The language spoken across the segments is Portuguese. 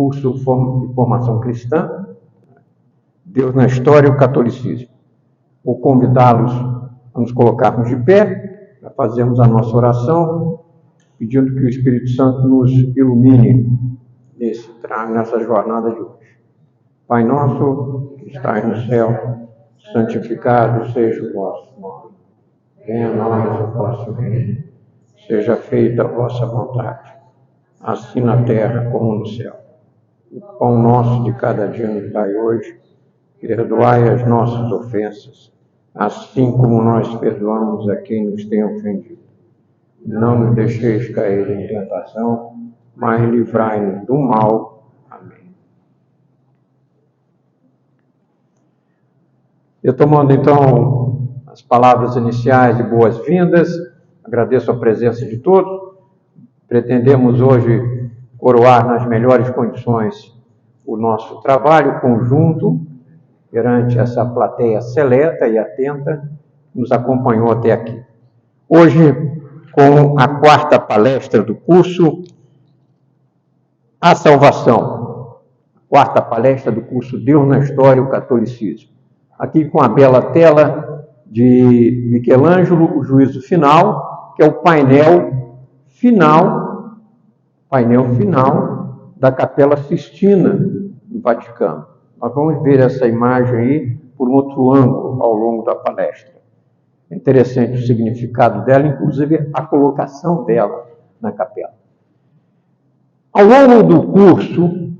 curso de formação cristã, Deus na História e o Catolicismo. Vou convidá-los a nos colocarmos de pé, para fazermos a nossa oração, pedindo que o Espírito Santo nos ilumine nessa jornada de hoje. Pai nosso, que estás no céu, santificado seja o vosso nome. Venha a nós o vosso reino. Seja feita a vossa vontade, assim na terra como no céu. O pão nosso de cada dia nos dai hoje. Perdoai as nossas ofensas, assim como nós perdoamos a quem nos tem ofendido. Não nos deixeis cair em tentação, mas livrai-nos do mal. Amém. Eu tomando então as palavras iniciais de boas-vindas, agradeço a presença de todos. Pretendemos hoje coroar nas melhores condições o nosso trabalho conjunto perante essa plateia seleta e atenta que nos acompanhou até aqui. Hoje, com a quarta palestra do curso, A Salvação. Quarta palestra do curso Deus na História e o Catolicismo. Aqui com a bela tela de Michelangelo, o Juízo Final, que é o painel final da Capela Sistina do Vaticano. Nós vamos ver essa imagem aí por um outro ângulo ao longo da palestra. É interessante o significado dela, inclusive a colocação dela na capela. Ao longo do curso,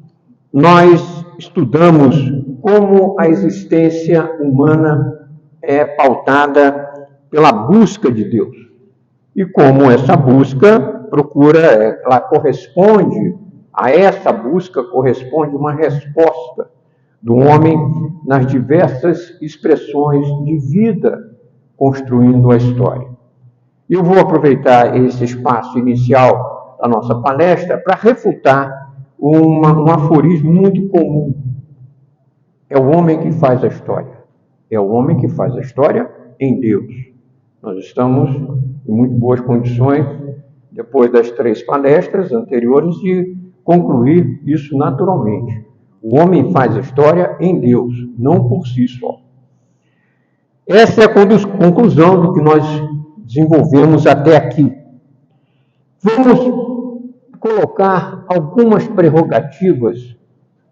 nós estudamos como a existência humana é pautada pela busca de Deus. E como essa busca ela corresponde, a essa busca corresponde uma resposta do homem nas diversas expressões de vida construindo a história. Eu vou aproveitar esse espaço inicial da nossa palestra para refutar um aforismo muito comum. É o homem que faz a história. É o homem que faz a história em Deus. Nós estamos em muito boas condições, depois das 3 palestras anteriores, de concluir isso naturalmente. O homem faz a história em Deus, não por si só. Essa é a conclusão do que nós desenvolvemos até aqui. Vamos colocar algumas prerrogativas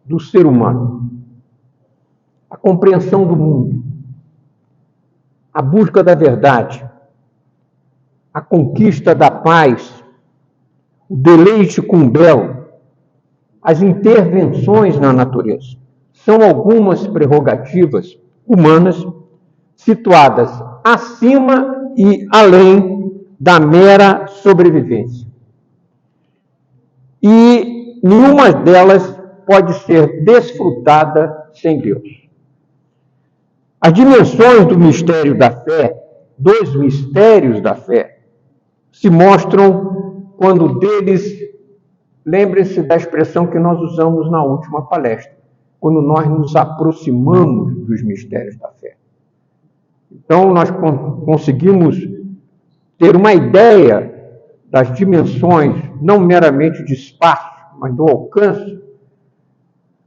do ser humano. A compreensão do mundo, a busca da verdade, a conquista da paz, o deleite com o belo, as intervenções na natureza. São algumas prerrogativas humanas situadas acima e além da mera sobrevivência. E nenhuma delas pode ser desfrutada sem Deus. As dimensões do mistério da fé, dos mistérios da fé, se mostram quando deles, lembre-se da expressão que nós usamos na última palestra, quando nós nos aproximamos dos mistérios da fé. Então, nós conseguimos ter uma ideia das dimensões, não meramente de espaço, mas do alcance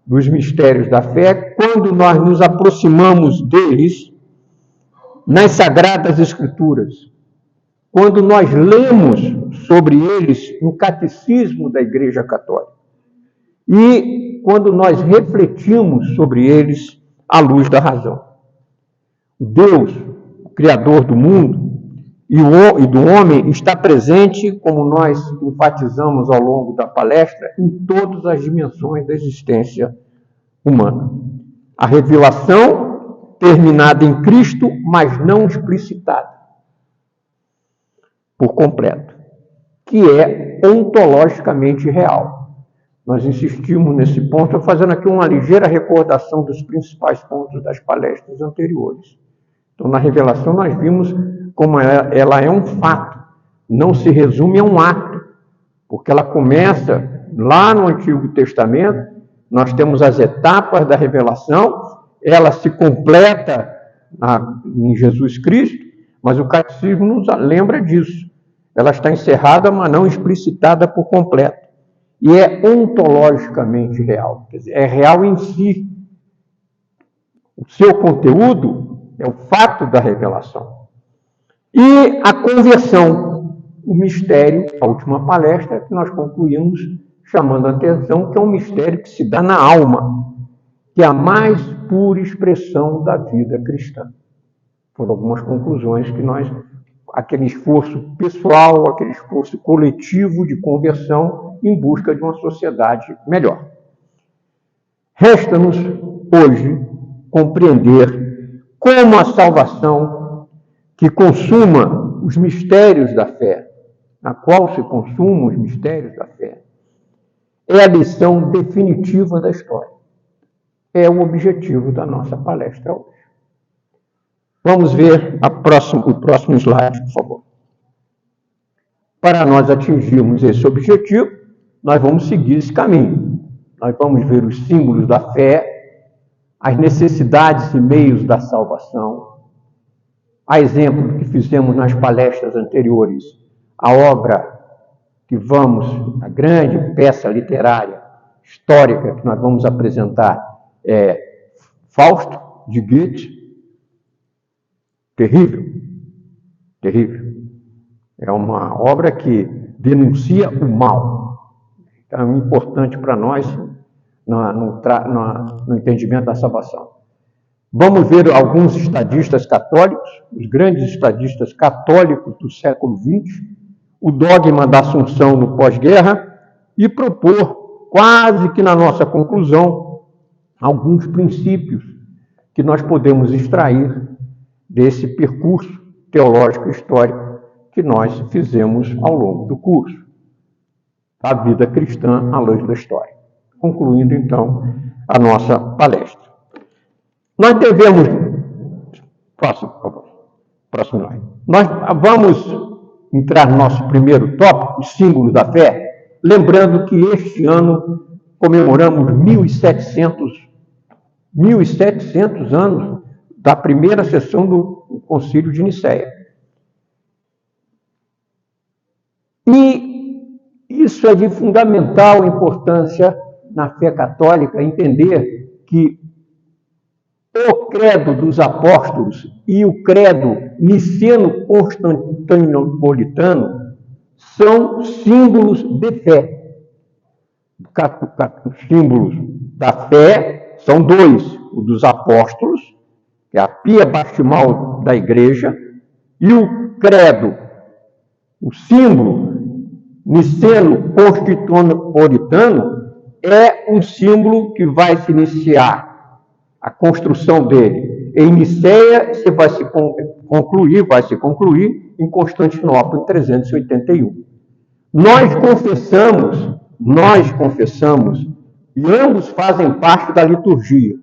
dos mistérios da fé, quando nós nos aproximamos deles nas Sagradas Escrituras, quando nós lemos sobre eles no Catecismo da Igreja Católica e quando nós refletimos sobre eles à luz da razão. Deus, o Criador do mundo e do homem, está presente, como nós enfatizamos ao longo da palestra, em todas as dimensões da existência humana. A revelação terminada em Cristo, mas não explicitada por completo, que é ontologicamente real. Nós insistimos nesse ponto, fazendo aqui uma ligeira recordação dos principais pontos das palestras anteriores. Então, na revelação, nós vimos como ela é um fato, não se resume a um ato, porque ela começa lá no Antigo Testamento, nós temos as etapas da revelação, ela se completa em Jesus Cristo, mas o Catecismo nos lembra disso. Ela está encerrada, mas não explicitada por completo. e é ontologicamente real, quer dizer, é real em si. O seu conteúdo é o fato da revelação. E a conversão, o mistério, a última palestra que nós concluímos chamando a atenção que é um mistério que se dá na alma, que é a mais pura expressão da vida cristã. Foram algumas conclusões que nós, aquele esforço pessoal, aquele esforço coletivo de conversão em busca de uma sociedade melhor. Resta-nos hoje compreender como a salvação que consuma os mistérios da fé, na qual se consumam os mistérios da fé, é a lição definitiva da história. É o objetivo da nossa palestra hoje. Vamos ver o próximo slide, por favor. Para nós atingirmos esse objetivo, nós vamos seguir esse caminho. Nós vamos ver os símbolos da fé, as necessidades e meios da salvação. A exemplo do que fizemos nas palestras anteriores, a obra que a grande peça literária, histórica, que nós vamos apresentar é Fausto, de Goethe. Terrível, terrível. É uma obra que denuncia o mal. Então, é importante para nós no entendimento da salvação. Vamos ver alguns estadistas católicos, os grandes estadistas católicos do século XX, o dogma da Assunção no pós-guerra e propor, quase que na nossa conclusão, alguns princípios que nós podemos extrair desse percurso teológico histórico que nós fizemos ao longo do curso. A vida cristã à luz da história. Concluindo, então, a nossa palestra. Nós devemos... Próximo, por favor. Próximo slide. Nós vamos entrar no nosso primeiro tópico, os símbolos da fé, lembrando que este ano comemoramos 1.700 anos da primeira sessão do Concílio de Nicéia. E isso é de fundamental importância na fé católica, entender que o credo dos apóstolos e o credo niceno-constantinopolitano são símbolos de fé. Os símbolos da fé são dois, o dos apóstolos, que é a pia baptismal da igreja, e o credo, o símbolo niceno-constantinopolitano, é um símbolo que vai se iniciar a construção dele em Nicéia, vai se concluir em Constantinopla, em 381. Nós confessamos, e ambos fazem parte da liturgia.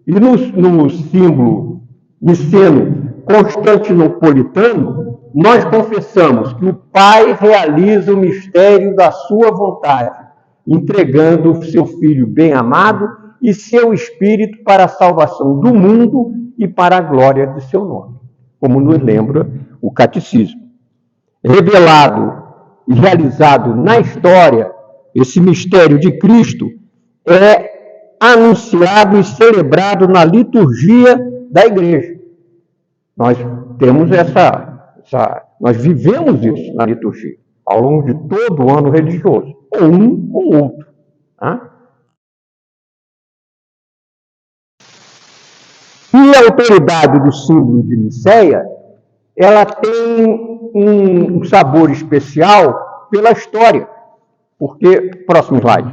E no símbolo niceno-constantinopolitano, nós confessamos que o Pai realiza o mistério da sua vontade, entregando o seu Filho bem-amado e seu Espírito para a salvação do mundo e para a glória de seu nome, como nos lembra o Catecismo. Revelado e realizado na história, esse mistério de Cristo é anunciado e celebrado na liturgia da Igreja. Nós temos nós vivemos isso na liturgia, ao longo de todo o ano religioso, ou um ou outro. Tá? E a autoridade do símbolo de Nicéia, ela tem um sabor especial pela história. Porque, próximo slide.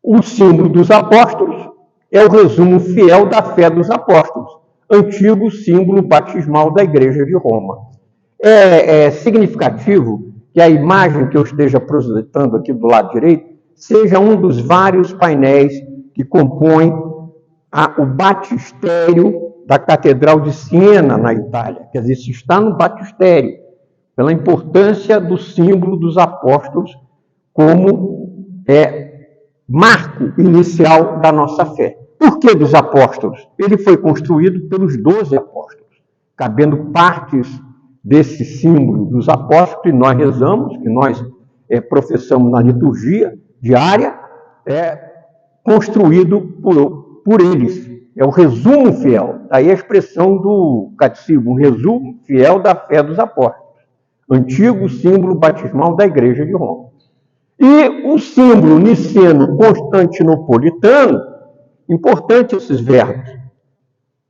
O símbolo dos apóstolos é o resumo fiel da fé dos apóstolos, antigo símbolo batismal da Igreja de Roma. É significativo que a imagem que eu esteja projetando aqui do lado direito seja um dos vários painéis que compõem o batistério da Catedral de Siena, na Itália. Quer dizer, isso está no batistério, pela importância do símbolo dos apóstolos como marco inicial da nossa fé. Por que dos apóstolos? Ele foi construído pelos 12 apóstolos, cabendo partes desse símbolo dos apóstolos que nós rezamos, que nós professamos na liturgia diária, é construído por eles. É o resumo fiel, daí a expressão do catecismo, um resumo fiel da fé dos apóstolos, antigo símbolo batismal da Igreja de Roma. E o símbolo niceno-constantinopolitano, importante esses verbos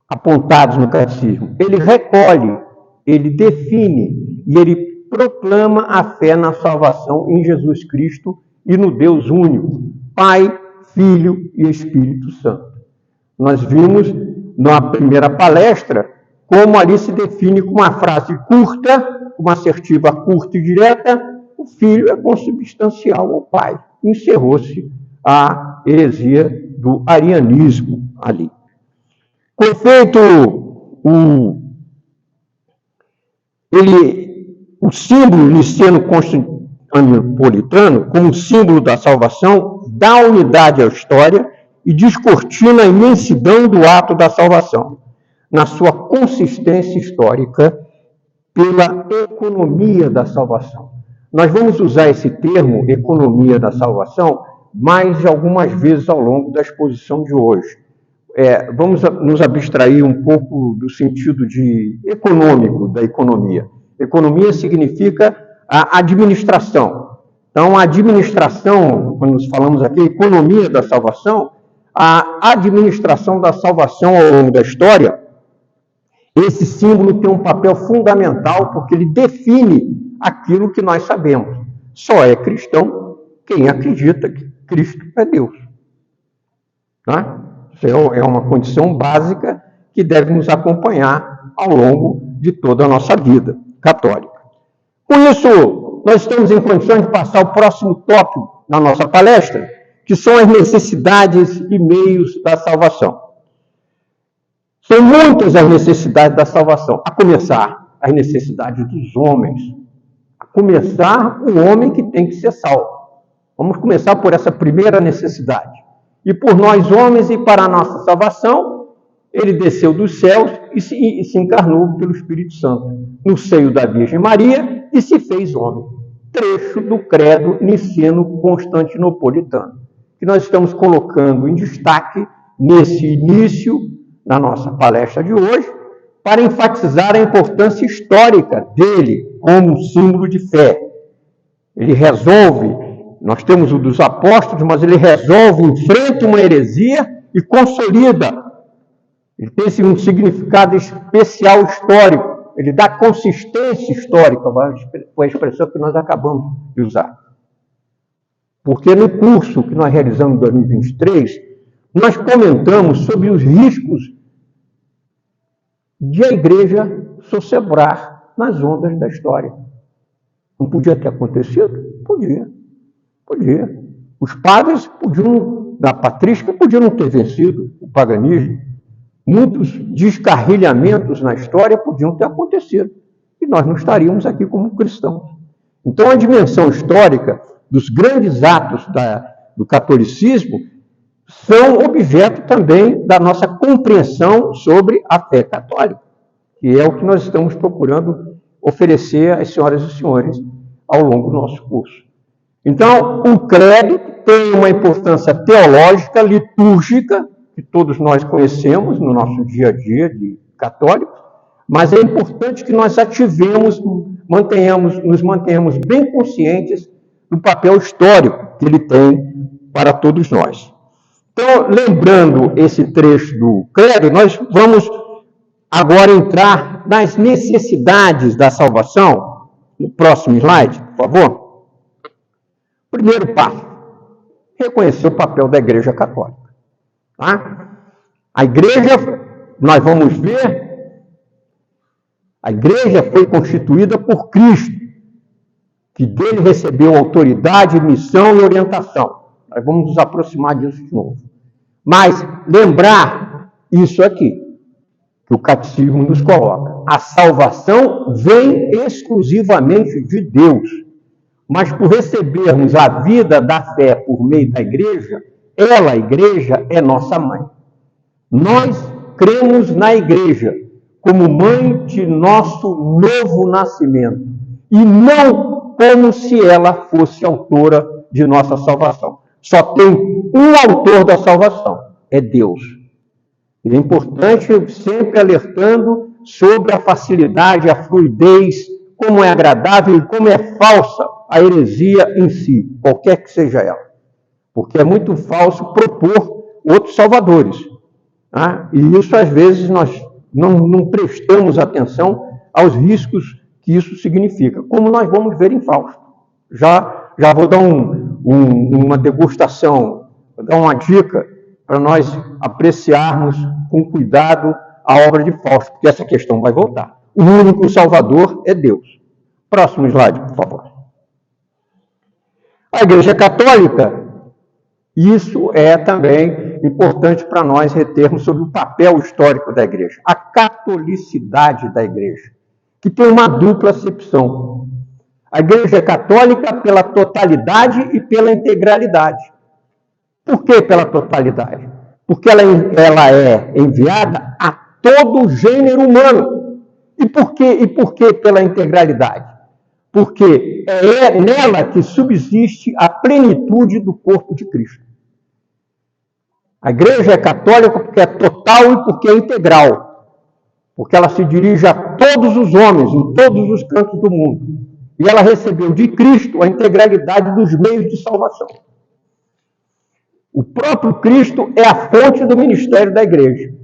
apontados no catecismo, ele recolhe, ele define e ele proclama a fé na salvação em Jesus Cristo e no Deus único, Pai, Filho e Espírito Santo. Nós vimos na primeira palestra como ali se define com uma frase curta, uma assertiva curta e direta: o Filho é consubstancial ao Pai. Encerrou-se a heresia do arianismo ali. Foi feito o símbolo niceno-constantinopolitano como símbolo da salvação, dá unidade à história e descortina a imensidão do ato da salvação, na sua consistência histórica pela economia da salvação. Nós vamos usar esse termo, economia da salvação, mais de algumas vezes ao longo da exposição de hoje. Vamos nos abstrair um pouco do sentido econômico da economia. Economia significa a administração. Então, a administração, quando nós falamos aqui, economia da salvação, a administração da salvação ao longo da história, esse símbolo tem um papel fundamental porque ele define aquilo que nós sabemos. Só é cristão quem acredita que Cristo é Deus. Tá? Isso é uma condição básica que deve nos acompanhar ao longo de toda a nossa vida católica. Com isso, nós estamos em condições de passar ao próximo tópico na nossa palestra, que são as necessidades e meios da salvação. São muitas as necessidades da salvação, a começar as necessidades dos homens, a começar o homem que tem que ser salvo. Vamos começar por essa primeira necessidade. E por nós homens e para a nossa salvação, ele desceu dos céus e se encarnou pelo Espírito Santo, no seio da Virgem Maria, e se fez homem. Trecho do credo niceno-constantinopolitano, que nós estamos colocando em destaque nesse início da nossa palestra de hoje, para enfatizar a importância histórica dele como símbolo de fé. Ele resolve, nós temos o dos apóstolos, mas ele resolve, enfrenta uma heresia e consolida. Ele tem um significado especial histórico, ele dá consistência histórica, foi a expressão que nós acabamos de usar. Porque no curso que nós realizamos em 2023, nós comentamos sobre os riscos de a igreja sossegar nas ondas da história. Não podia ter acontecido? Podia. Os padres da patrística podiam não ter vencido o paganismo. Muitos descarrilhamentos na história podiam ter acontecido. E nós não estaríamos aqui como cristãos. Então, a dimensão histórica dos grandes atos do catolicismo são objeto também da nossa compreensão sobre a fé católica, que é o que nós estamos procurando oferecer às senhoras e senhores ao longo do nosso curso. Então, o credo tem uma importância teológica, litúrgica, que todos nós conhecemos no nosso dia a dia de católicos, mas é importante que nós ativemos, nos mantenhamos bem conscientes do papel histórico que ele tem para todos nós. Então, lembrando esse trecho do credo, nós vamos agora entrar nas necessidades da salvação. No próximo slide, por favor. Primeiro passo, reconhecer o papel da Igreja Católica. Tá? A Igreja, nós vamos ver, a Igreja foi constituída por Cristo, que dele recebeu autoridade, missão e orientação. Nós vamos nos aproximar disso de novo. Mas lembrar isso aqui, que o catecismo nos coloca. A salvação vem exclusivamente de Deus. Mas por recebermos a vida da fé por meio da igreja, a igreja, é nossa mãe. Nós cremos na igreja como mãe de nosso novo nascimento, e não como se ela fosse autora de nossa salvação. Só tem um autor da salvação, é Deus. E é importante sempre alertando sobre a facilidade, a fluidez, como é agradável e como é falsa a heresia em si, qualquer que seja ela. Porque é muito falso propor outros salvadores. Tá? E isso, às vezes, nós não prestamos atenção aos riscos que isso significa, como nós vamos ver em Fausto. Já vou dar uma degustação, vou dar uma dica para nós apreciarmos com cuidado a obra de Fausto, porque essa questão vai voltar. O único Salvador é Deus. Próximo slide, por favor. A Igreja Católica, isso é também importante para nós retermos sobre o papel histórico da Igreja. A catolicidade da Igreja, que tem uma dupla acepção. A Igreja Católica pela totalidade e pela integralidade. Por que pela totalidade? Porque ela é enviada a todo o gênero humano. E por que pela integralidade? Porque é nela que subsiste a plenitude do corpo de Cristo. A Igreja é católica porque é total e porque é integral. Porque ela se dirige a todos os homens, em todos os cantos do mundo. E ela recebeu de Cristo a integralidade dos meios de salvação. O próprio Cristo é a fonte do ministério da Igreja.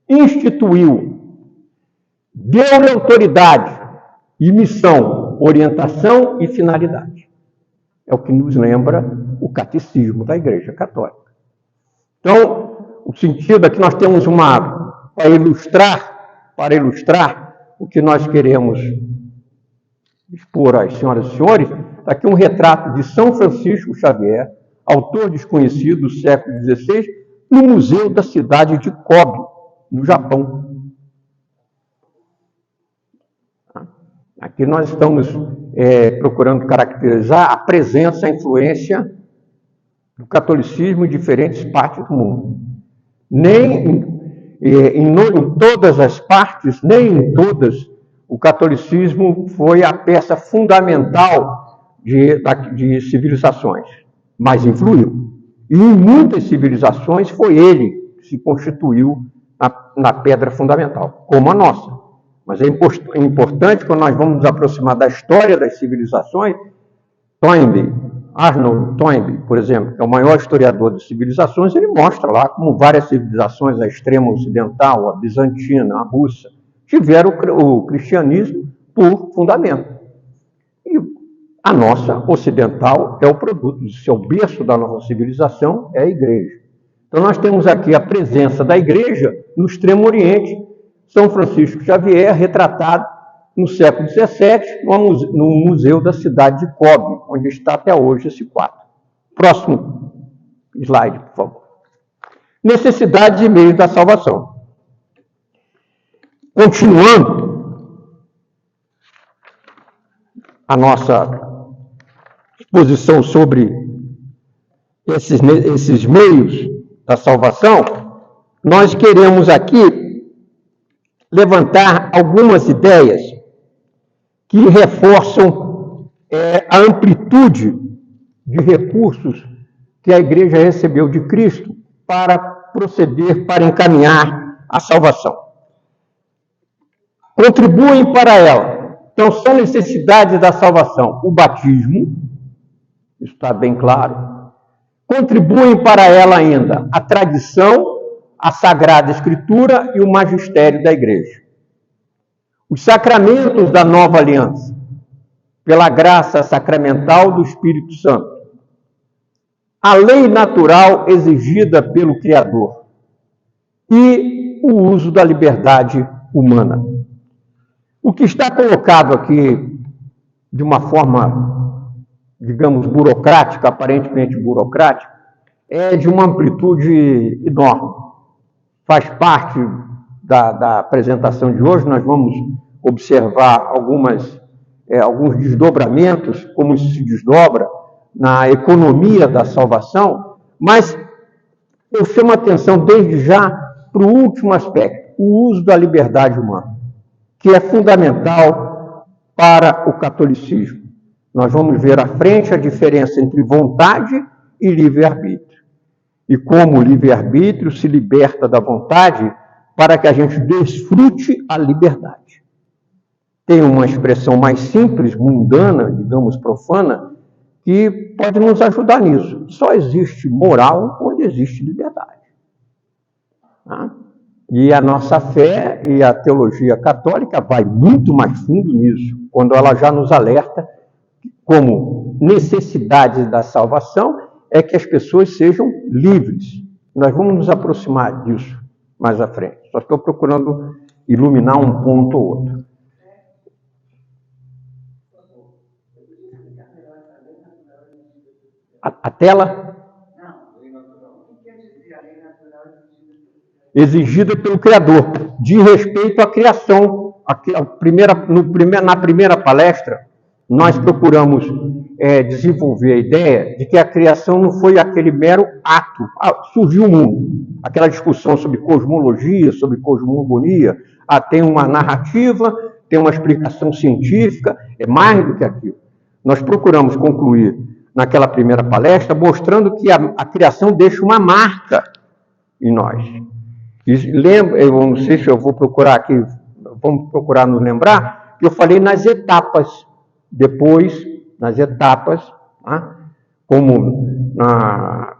Instituiu, deu-lhe autoridade e missão, orientação e finalidade. É o que nos lembra o catecismo da Igreja Católica. Então, o sentido é que nós temos para ilustrar o que nós queremos expor às senhoras e senhores, está aqui um retrato de São Francisco Xavier, autor desconhecido do século XVI, no Museu da cidade de Kobe, no Japão. Aqui nós estamos procurando caracterizar a presença, a influência do catolicismo em diferentes partes do mundo. Nem em todas as partes, nem em todas, o catolicismo foi a peça fundamental de civilizações, mas influiu. E em muitas civilizações foi ele que se constituiu na pedra fundamental, como a nossa. Mas é importante, quando nós vamos nos aproximar da história das civilizações, Arnold Toynbee, por exemplo, que é o maior historiador de civilizações, ele mostra lá como várias civilizações, a extrema ocidental, a bizantina, a russa, tiveram o cristianismo por fundamento. E a nossa ocidental é o produto do seu berço da nossa civilização, é a Igreja. Então nós temos aqui a presença da Igreja no Extremo Oriente, São Francisco Xavier, retratado no século XVII, no Museu da cidade de Kobe, onde está até hoje esse quadro. Próximo slide, por favor. Necessidades e meios da salvação. Continuando a nossa exposição sobre esses meios da salvação, nós queremos aqui levantar algumas ideias que reforçam a amplitude de recursos que a Igreja recebeu de Cristo para proceder, para encaminhar a salvação. Contribuem para ela. Então, são necessidades da salvação. O batismo, isso está bem claro. Contribuem para ela ainda a tradição, a Sagrada Escritura e o magistério da Igreja. Os sacramentos da nova aliança, pela graça sacramental do Espírito Santo. A lei natural exigida pelo Criador. E o uso da liberdade humana. O que está colocado aqui de uma forma, digamos, burocrática, aparentemente burocrática, é de uma amplitude enorme. Faz parte da apresentação de hoje, nós vamos observar alguns desdobramentos, como isso se desdobra na economia da salvação, mas eu chamo a atenção desde já para o último aspecto. o uso da liberdade humana, que é fundamental para o catolicismo. Nós vamos ver à frente a diferença entre vontade e livre-arbítrio. E como o livre-arbítrio se liberta da vontade para que a gente desfrute a liberdade. Tem uma expressão mais simples, mundana, digamos, profana, que pode nos ajudar nisso. Só existe moral onde existe liberdade. Tá? E a nossa fé e a teologia católica vai muito mais fundo nisso, quando ela já nos alerta como necessidade da salvação é que as pessoas sejam livres. Nós vamos nos aproximar disso mais à frente. Só estou procurando iluminar um ponto ou outro. A tela? Exigida pelo Criador, de respeito à criação. Na primeira palestra, nós procuramos desenvolver a ideia de que a criação não foi aquele mero ato. Surgiu o mundo. Aquela discussão sobre cosmologia, sobre cosmogonia, tem uma narrativa, tem uma explicação científica, é mais do que aquilo. Nós procuramos concluir naquela primeira palestra mostrando que a criação deixa uma marca em nós. Lembra, eu não sei se eu vou procurar aqui, vamos procurar nos lembrar, que eu falei nas etapas. Depois, nas etapas, tá? Como na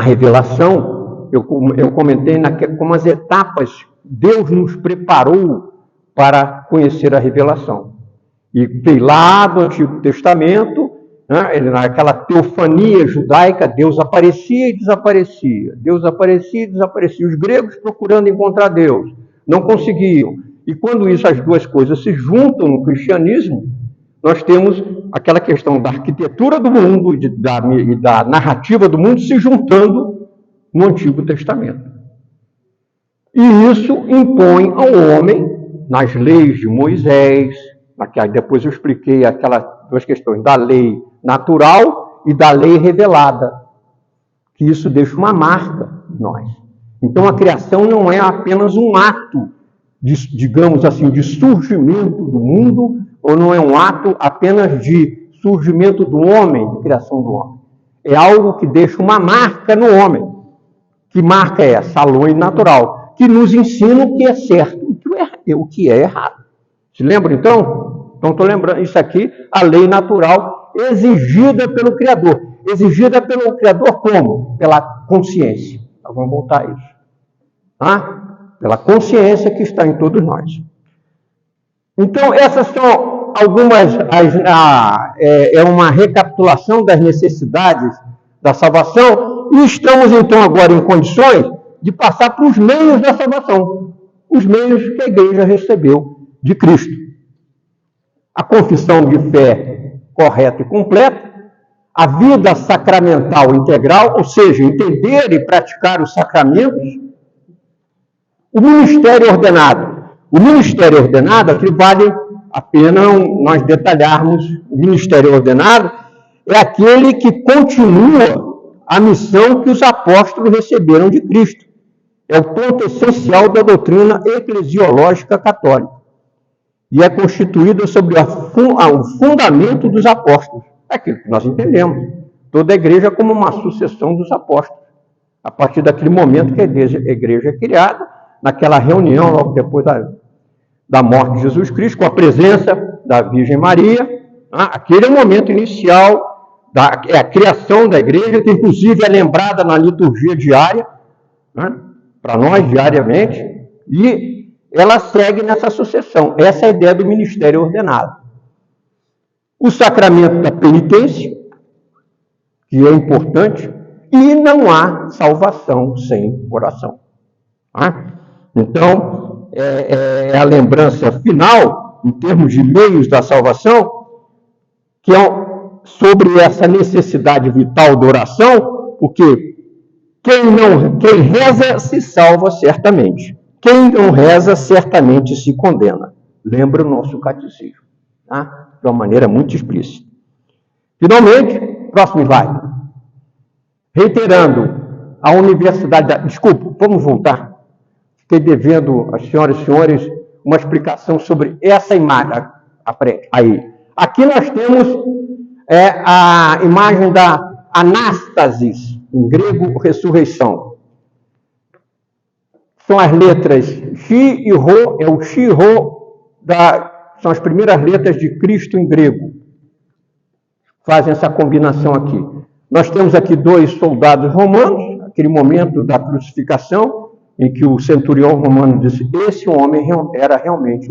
revelação, eu comentei como as etapas Deus nos preparou para conhecer a revelação. E veio lá do Antigo Testamento, né, naquela teofania judaica, Deus aparecia e desaparecia. Deus aparecia e desaparecia. Os gregos procurando encontrar Deus, não conseguiam. E quando isso, as duas coisas se juntam no cristianismo, nós temos aquela questão da arquitetura do mundo e da narrativa do mundo se juntando no Antigo Testamento. E isso impõe ao homem, nas leis de Moisés, depois eu expliquei aquelas duas questões da lei natural e da lei revelada, que isso deixa uma marca em nós. Então a criação não é apenas um ato, digamos assim, de surgimento do mundo, ou não é um ato apenas de surgimento do homem, de criação do homem. É algo que deixa uma marca no homem. Que marca é essa? A lei natural, que nos ensina o que é certo e o que é errado. Se lembra, então? Então, estou lembrando, isso aqui, a lei natural exigida pelo Criador. Exigida pelo Criador como? Pela consciência. Nós vamos voltar a isso. Tá? Pela consciência que está em todos nós. Então, essas são algumas... é uma recapitulação das necessidades da salvação e estamos, então, agora em condições de passar para os meios da salvação. Os meios que a igreja recebeu de Cristo. A confissão de fé correta e completa, a vida sacramental integral, ou seja, entender e praticar os sacramentos, o ministério ordenado. O ministério ordenado, aqui vale a pena nós detalharmos, o ministério ordenado é aquele que continua a missão que os apóstolos receberam de Cristo. É o ponto essencial da doutrina eclesiológica católica. E é constituída sobre o fundamento dos apóstolos. É aquilo que nós entendemos. Toda a igreja como uma sucessão dos apóstolos. A partir daquele momento que a igreja é criada, naquela reunião, logo depois da morte de Jesus Cristo, com a presença da Virgem Maria, aquele é o momento inicial, é a criação da igreja, que inclusive é lembrada na liturgia diária, para nós diariamente, e ela segue nessa sucessão. Essa é a ideia do ministério ordenado. O sacramento da penitência, que é importante, e não há salvação sem oração. Então, é a lembrança final, em termos de meios da salvação, que é sobre essa necessidade vital da oração, porque quem reza se salva certamente. Quem não reza certamente se condena. Lembra o nosso catecismo, tá? De uma maneira muito explícita. Finalmente, próximo slide. Reiterando, a universidade... Desculpa, vamos voltar. fiquei devendo às senhoras e senhores uma explicação sobre essa imagem. Aí. Aqui nós temos a imagem da anástasis, em grego, ressurreição. São as letras Chi e Rho, é o Chi e Rho, são as primeiras letras de Cristo em grego. Fazem essa combinação aqui. Nós temos aqui 2 soldados romanos, aquele momento da crucificação, em que o centurião romano disse: esse homem era realmente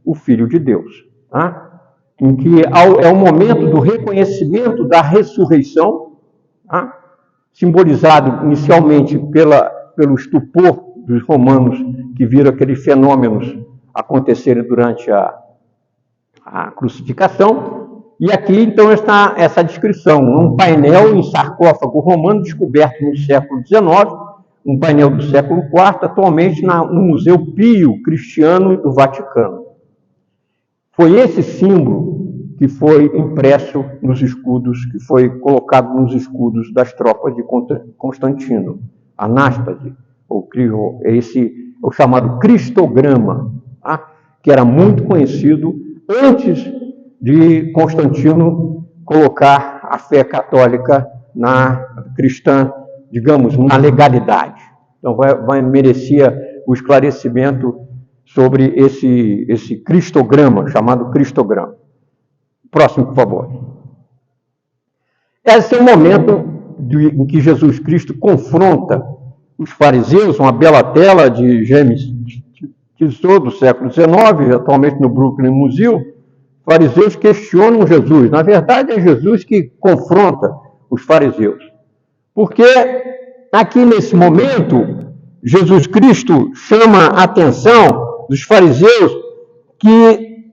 o Filho de Deus. Tá? Em que é o momento do reconhecimento da ressurreição, tá? Simbolizado inicialmente pelo estupor dos romanos que viram aqueles fenômenos acontecerem durante a crucificação. E aqui, então, está essa descrição, um painel em sarcófago romano descoberto no século XIX, um painel do século IV, atualmente no Museu Pio Cristiano do Vaticano. Foi esse símbolo que foi impresso nos escudos, que foi colocado nos escudos das tropas de Constantino, anástase, esse é o chamado cristograma, tá? Que era muito conhecido antes de Constantino colocar a fé católica cristã, digamos, na legalidade. Então, merecia o esclarecimento sobre esse cristograma, chamado cristograma. Próximo, por favor. Esse é o momento em que Jesus Cristo confronta os fariseus, uma bela tela de James Tissot, do século XIX, atualmente no Brooklyn Museum. Fariseus questionam Jesus. Na verdade, é Jesus que confronta os fariseus. Porque aqui nesse momento, Jesus Cristo chama a atenção dos fariseus que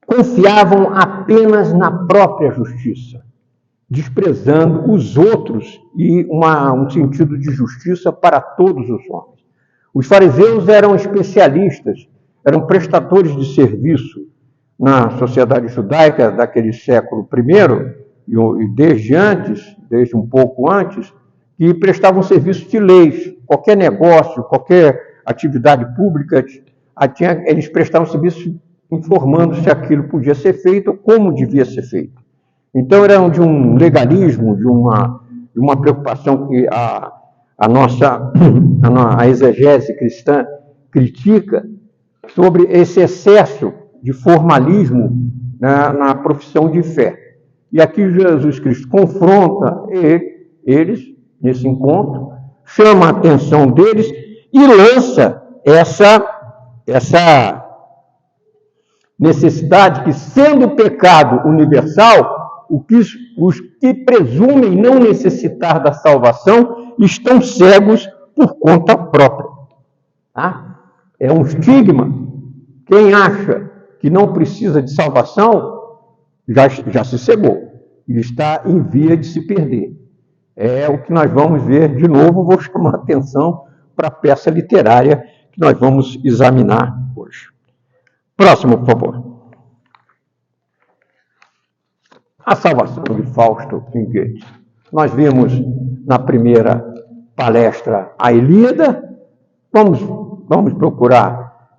confiavam apenas na própria justiça, desprezando os outros e um sentido de justiça para todos os homens. Os fariseus eram especialistas, eram prestadores de serviço na sociedade judaica daquele século I, e desde um pouco antes, que prestavam serviço de leis. Qualquer negócio, qualquer atividade pública, eles prestavam serviço informando se aquilo podia ser feito ou como devia ser feito. Então, eram de um legalismo, de uma preocupação que a exegese cristã critica sobre esse excesso de formalismo na profissão de fé. E aqui Jesus Cristo confronta eles nesse encontro, chama a atenção deles e lança essa necessidade que, sendo pecado universal, os que presumem não necessitar da salvação estão cegos por conta própria. Tá? É um estigma. Quem acha que não precisa de salvação já se cegou e está em via de se perder. É o que nós vamos ver de novo. Vou chamar a atenção para a peça literária que nós vamos examinar hoje. Próximo, por favor. A salvação de Fausto em Goethe. Nós vimos na primeira palestra a Ilíada. Vamos procurar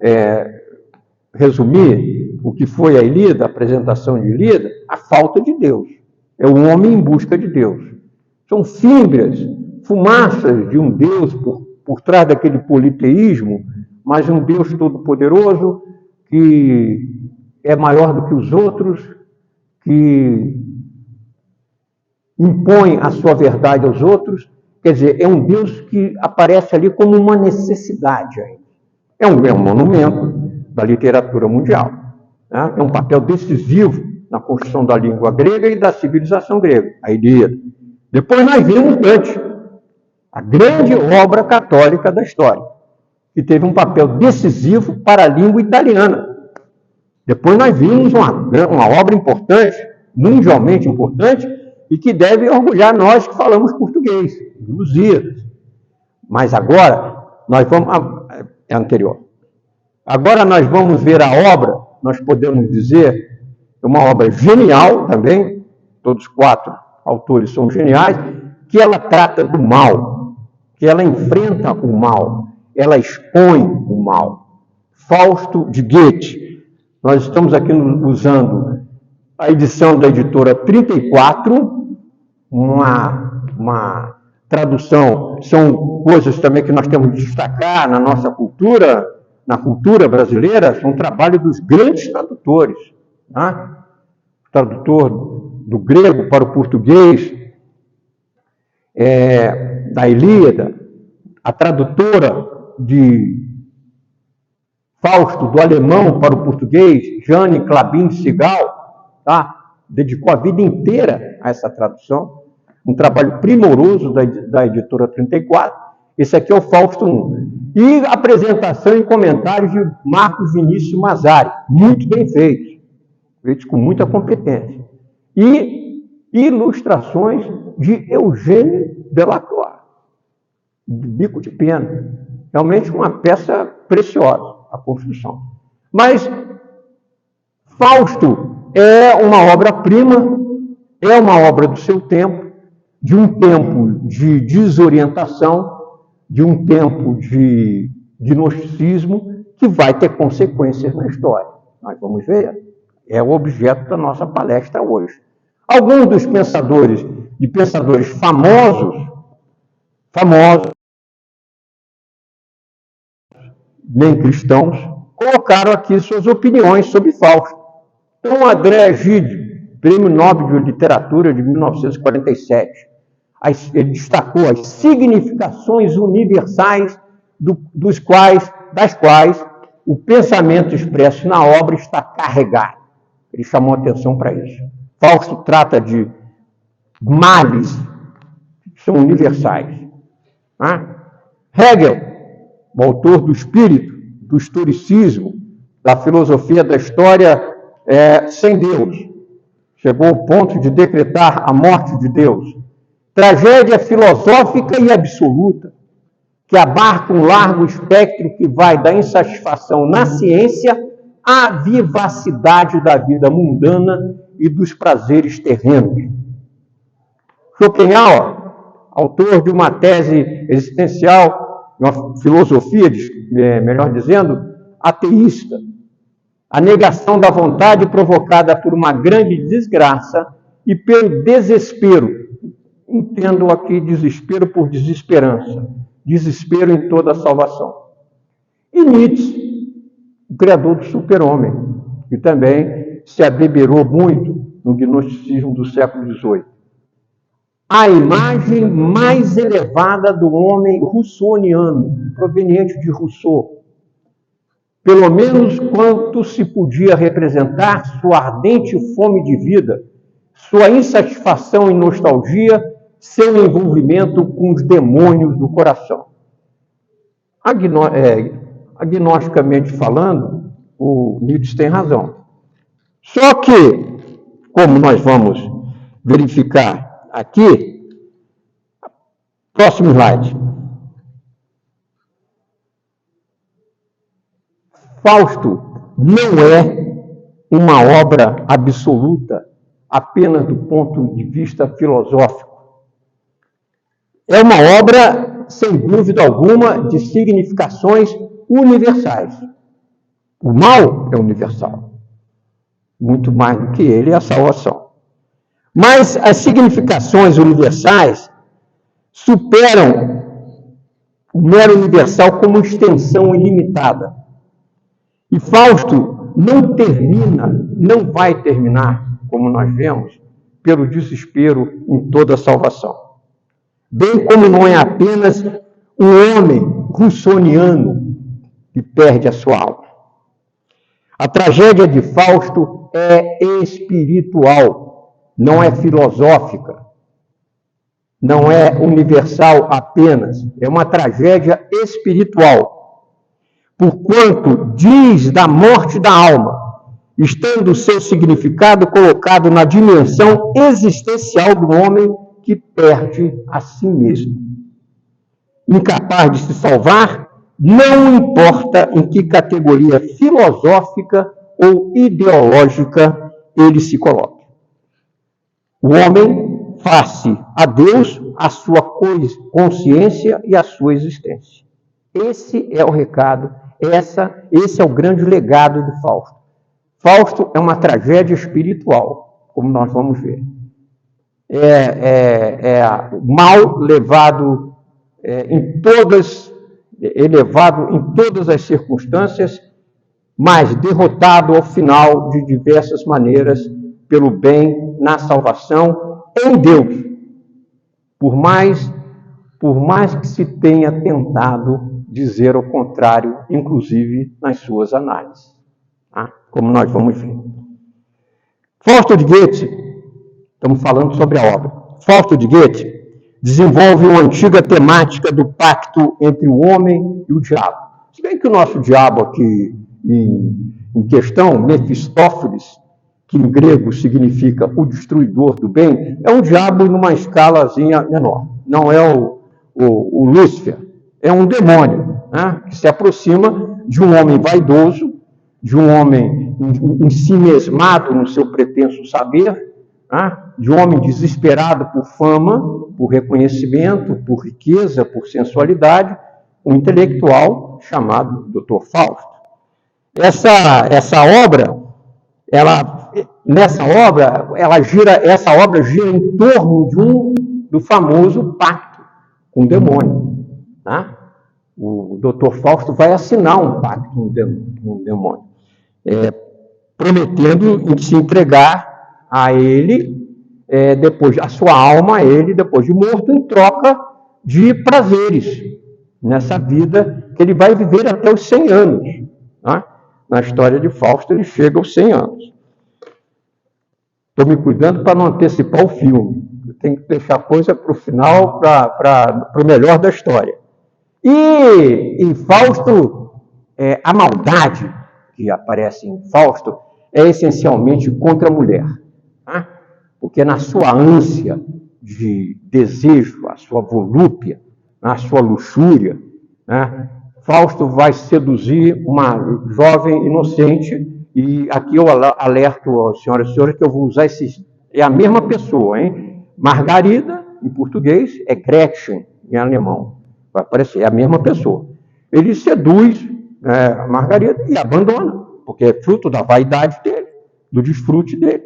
resumir o que foi a Ilíada, a apresentação de Ilíada, a falta de Deus. É o homem em busca de Deus. São fímbrias, fumaças de um Deus por trás daquele politeísmo, mas um Deus todo-poderoso que é maior do que os outros, que impõe a sua verdade aos outros. Quer dizer, é um Deus que aparece ali como uma necessidade. É um monumento da literatura mundial. Né? É um papel decisivo na construção da língua grega e da civilização grega, a Ilíada. Depois nós vimos Dante, a grande obra católica da história, que teve um papel decisivo para a língua italiana. Depois nós vimos uma obra importante, mundialmente importante, e que deve orgulhar nós que falamos português, Lusíadas. Mas agora, nós vamos... É anterior. Agora nós vamos ver a obra, nós podemos dizer, é uma obra genial também, todos 4 autores são geniais, que ela trata do mal, que ela enfrenta o mal, ela expõe o mal. Fausto de Goethe. Nós estamos aqui usando a edição da editora 34, uma tradução, são coisas também que nós temos de destacar na nossa cultura, na cultura brasileira, são trabalho dos grandes tradutores. Tá? O tradutor do grego para o português, da Ilíada, a tradutora de Fausto do alemão para o português, Jane Clabin Sigal, tá? Dedicou a vida inteira a essa tradução, um trabalho primoroso da editora 34. Esse aqui é o Fausto I. E apresentação e comentários de Marcos Vinícius Mazzari, muito bem feitos com muita competência. E ilustrações de Eugênio Delacroix, de Bico de Pena. Realmente uma peça preciosa, a construção. Mas Fausto é uma obra-prima, é uma obra do seu tempo, de um tempo de desorientação, de um tempo de gnosticismo, que vai ter consequências na história. Nós vamos ver. É o objeto da nossa palestra hoje. Alguns dos pensadores famosos, nem cristãos, colocaram aqui suas opiniões sobre Fausto. Então, André Gide, Prêmio Nobel de Literatura de 1947, ele destacou as significações universais das quais o pensamento expresso na obra está carregado. Ele chamou atenção para isso. Fausto trata de males que são universais. Hegel, o autor do espírito, do historicismo, da filosofia da história sem Deus, chegou ao ponto de decretar a morte de Deus. Tragédia filosófica e absoluta, que abarca um largo espectro que vai da insatisfação na ciência à vivacidade da vida mundana e dos prazeres terrenos. Schopenhauer, autor de uma tese existencial, uma filosofia, melhor dizendo, ateísta, a negação da vontade provocada por uma grande desgraça e pelo desespero. Entendo aqui desespero por desesperança, desespero em toda a salvação. E Nietzsche, o criador do super-homem, que também se abeberou muito no gnosticismo do século XVIII. A imagem mais elevada do homem russoniano, proveniente de Rousseau, pelo menos quanto se podia representar sua ardente fome de vida, sua insatisfação e nostalgia, seu envolvimento com os demônios do coração. Agnosticamente falando, o Nietzsche tem razão. Só que, como nós vamos verificar aqui, próximo slide. Fausto não é uma obra absoluta apenas do ponto de vista filosófico. É uma obra, sem dúvida alguma, de significações universais. O mal é universal. Muito mais do que ele é a salvação. Mas as significações universais superam o mero universal como extensão ilimitada. E Fausto não vai terminar, como nós vemos, pelo desespero em toda a salvação. Bem como não é apenas um homem russoniano que perde a sua alma. A tragédia de Fausto é espiritual, não é filosófica, não é universal apenas, é uma tragédia espiritual. Porquanto diz da morte da alma, estando o seu significado colocado na dimensão existencial do homem que perde a si mesmo. Incapaz de se salvar, não importa em que categoria filosófica ou ideológica ele se coloque. O homem face a Deus, a sua consciência e a sua existência. Esse é o recado, esse é o grande legado de Fausto. Fausto é uma tragédia espiritual, como nós vamos ver. Mal levado elevado em todas as circunstâncias, mas derrotado ao final de diversas maneiras pelo bem na salvação em Deus. Por mais que se tenha tentado dizer o contrário, inclusive nas suas análises, tá? Como nós vamos ver. Fausto de Goethe, estamos falando sobre a obra. Fausto de Goethe desenvolve uma antiga temática do pacto entre o homem e o diabo. Se bem que o nosso diabo aqui em questão, Mefistófeles, que em grego significa o destruidor do bem, é um diabo numa escalazinha menor. Não é o Lúcifer, é um demônio, né, que se aproxima de um homem vaidoso, de um homem ensimesmado no seu pretenso saber, né, de um homem desesperado por fama, por reconhecimento, por riqueza, por sensualidade, um intelectual chamado Dr. Fausto. Essa obra gira em torno do famoso pacto com o demônio. Tá? O Dr. Fausto vai assinar um pacto com o demônio, prometendo se entregar a ele, a sua alma a ele, depois de morto, em troca de prazeres nessa vida que ele vai viver até os 100 anos. Tá? Na história de Fausto, ele chega aos 100 anos. Estou me cuidando para não antecipar o filme. Eu tenho que deixar a coisa para o final, para o melhor da história. E em Fausto, a maldade que aparece em Fausto é essencialmente contra a mulher. Tá? Porque na sua ânsia de desejo, a sua volúpia, a sua luxúria, né, Fausto vai seduzir uma jovem inocente, e aqui eu alerto aos senhoras e senhores que eu vou usar é a mesma pessoa, hein? Margarida, em português, é Gretchen, em alemão. Vai aparecer, é a mesma pessoa. Ele seduz a Margarida e abandona, porque é fruto da vaidade dele, do desfrute dele.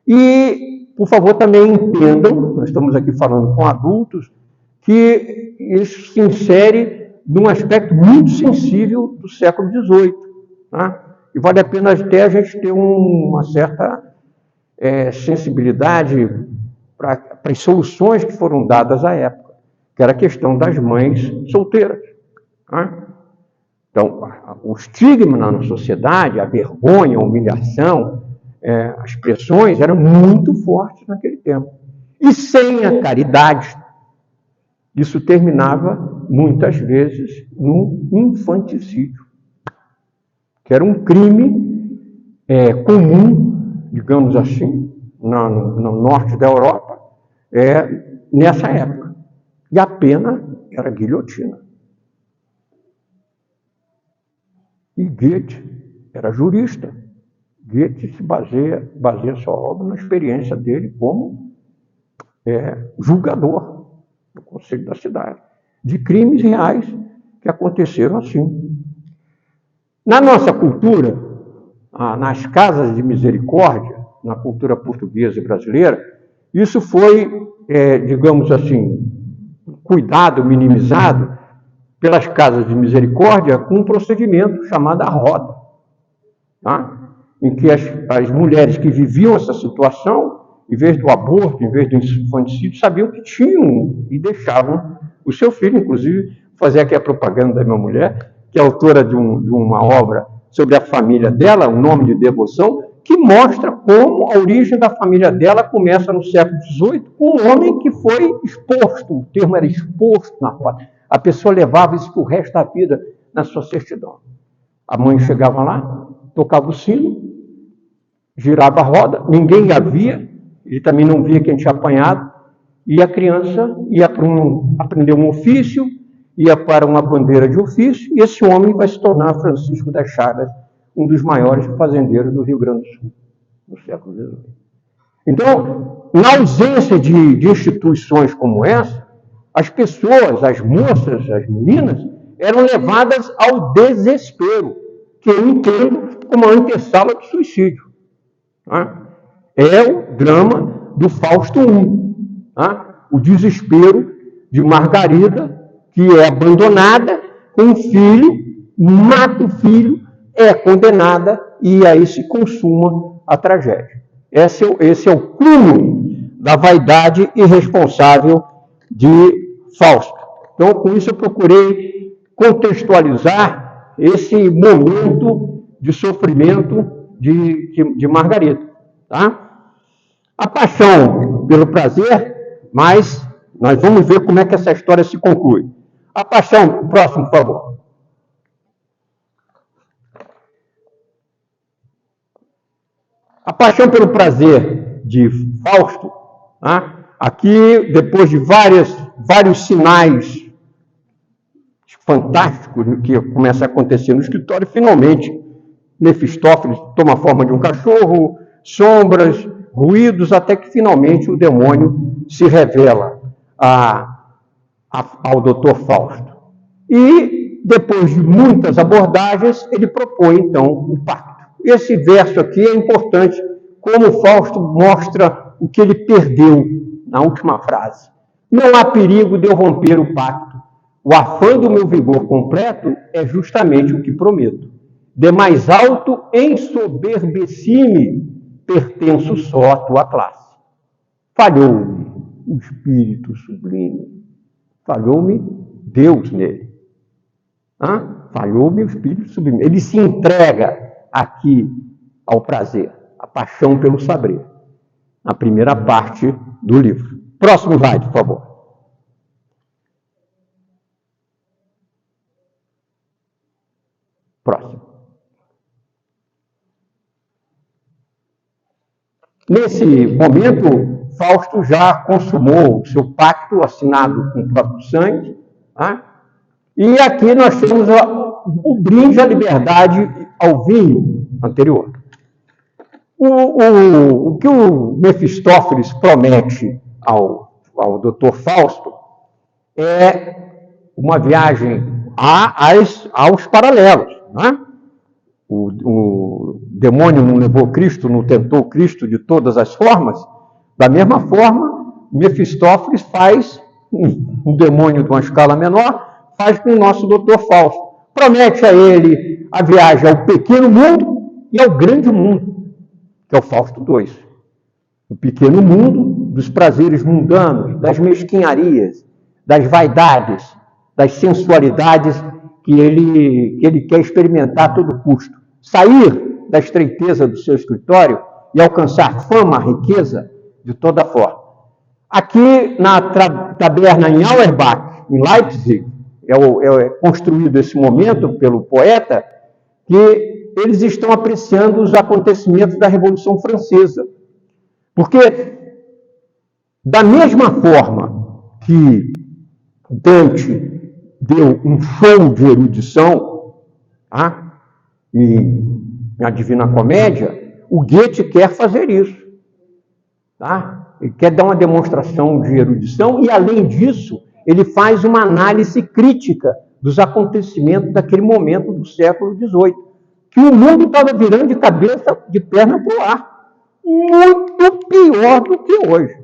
E, por favor, também entendam, nós estamos aqui falando com adultos, que isso se insere num aspecto muito sensível do século XVIII. Tá? E vale a pena até a gente ter uma certa sensibilidade para as soluções que foram dadas à época, que era a questão das mães solteiras. Tá? Então, o estigma na sociedade, a vergonha, a humilhação, as pressões eram muito fortes naquele tempo. E sem a caridade, isso terminava, muitas vezes, num infanticídio, que era um crime comum, digamos assim, no norte da Europa, nessa época. E a pena era guilhotina. E Goethe era jurista. Goethe se baseia sua obra na experiência dele como julgador do Conselho da Cidade, de crimes reais que aconteceram assim. Na nossa cultura, nas casas de misericórdia, na cultura portuguesa e brasileira, isso foi, digamos assim, cuidado, minimizado pelas casas de misericórdia com um procedimento chamado a roda, tá? Em que as mulheres que viviam essa situação, em vez do aborto, em vez do infanticídio, sabiam que tinham e deixavam o seu filho. Inclusive, fazer aqui a propaganda da minha mulher, que é autora de uma obra sobre a família dela, O Nome de Devoção, que mostra como a origem da família dela começa no século XVIII, com um homem que foi exposto, o termo era exposto na roda. A pessoa levava isso para o resto da vida na sua certidão. A mãe chegava lá, tocava o sino, girava a roda, ninguém a via, ele também não via quem tinha apanhado, e a criança ia para aprender um ofício, ia para uma bandeira de ofício, e esse homem vai se tornar Francisco das Chagas, um dos maiores fazendeiros do Rio Grande do Sul, no século XIX. Então, na ausência de instituições como essa, as pessoas, as moças, as meninas, eram levadas ao desespero, que eu entendo como a antessala do suicídio. Tá? É o drama do Fausto I, tá? O desespero de Margarida, que é abandonada com um filho, mata o filho, é condenada e aí se consuma a tragédia. Esse é o cúmulo da vaidade irresponsável de Fausto. Então, com isso, eu procurei contextualizar esse momento de sofrimento de Margarida. Tá? A paixão pelo prazer, mas nós vamos ver como é que essa história se conclui. A paixão, próximo, por favor. A paixão pelo prazer de Fausto, tá? Aqui, depois de vários sinais fantásticos que começam a acontecer no escritório, finalmente, Mefistófeles toma a forma de um cachorro, sombras, ruídos, até que finalmente o demônio se revela ao Dr. Fausto. E, depois de muitas abordagens, ele propõe, então, o pacto. Esse verso aqui é importante, como Fausto mostra o que ele perdeu na última frase. Não há perigo de eu romper o pacto. O afã do meu vigor completo é justamente o que prometo. De mais alto ensoberbeci-me, pertenço só à tua classe. Falhou-me o espírito sublime. Falhou-me Deus nele. Falhou-me o espírito sublime. Ele se entrega aqui ao prazer, a paixão pelo saber, na primeira parte do livro. Próximo slide, por favor. Próximo. Nesse momento, Fausto já consumou o seu pacto assinado com o próprio sangue, tá? E aqui nós temos o brinde à liberdade ao vinho anterior. O que o Mefistófeles promete ao Dr. Fausto é uma viagem aos paralelos. Né? O demônio não levou Cristo, não tentou Cristo de todas as formas. Da mesma forma, Mefistófeles faz um demônio de uma escala menor, faz com o nosso Dr. Fausto. Promete a ele a viagem ao pequeno mundo e ao grande mundo, que é o Fausto II. O pequeno mundo dos prazeres mundanos, das mesquinharias, das vaidades, das sensualidades que ele quer experimentar a todo custo. Sair da estreiteza do seu escritório e alcançar fama, riqueza, de toda forma. Aqui na taberna em Auerbach, em Leipzig, é construído esse momento pelo poeta, que eles estão apreciando os acontecimentos da Revolução Francesa. Porque, da mesma forma que Dante deu um show de erudição, tá? Na Divina Comédia, o Goethe quer fazer isso. Tá? Ele quer dar uma demonstração de erudição e, além disso, ele faz uma análise crítica dos acontecimentos daquele momento do século XVIII, que o mundo estava virando de cabeça, de perna para o ar. Muito pior do que hoje.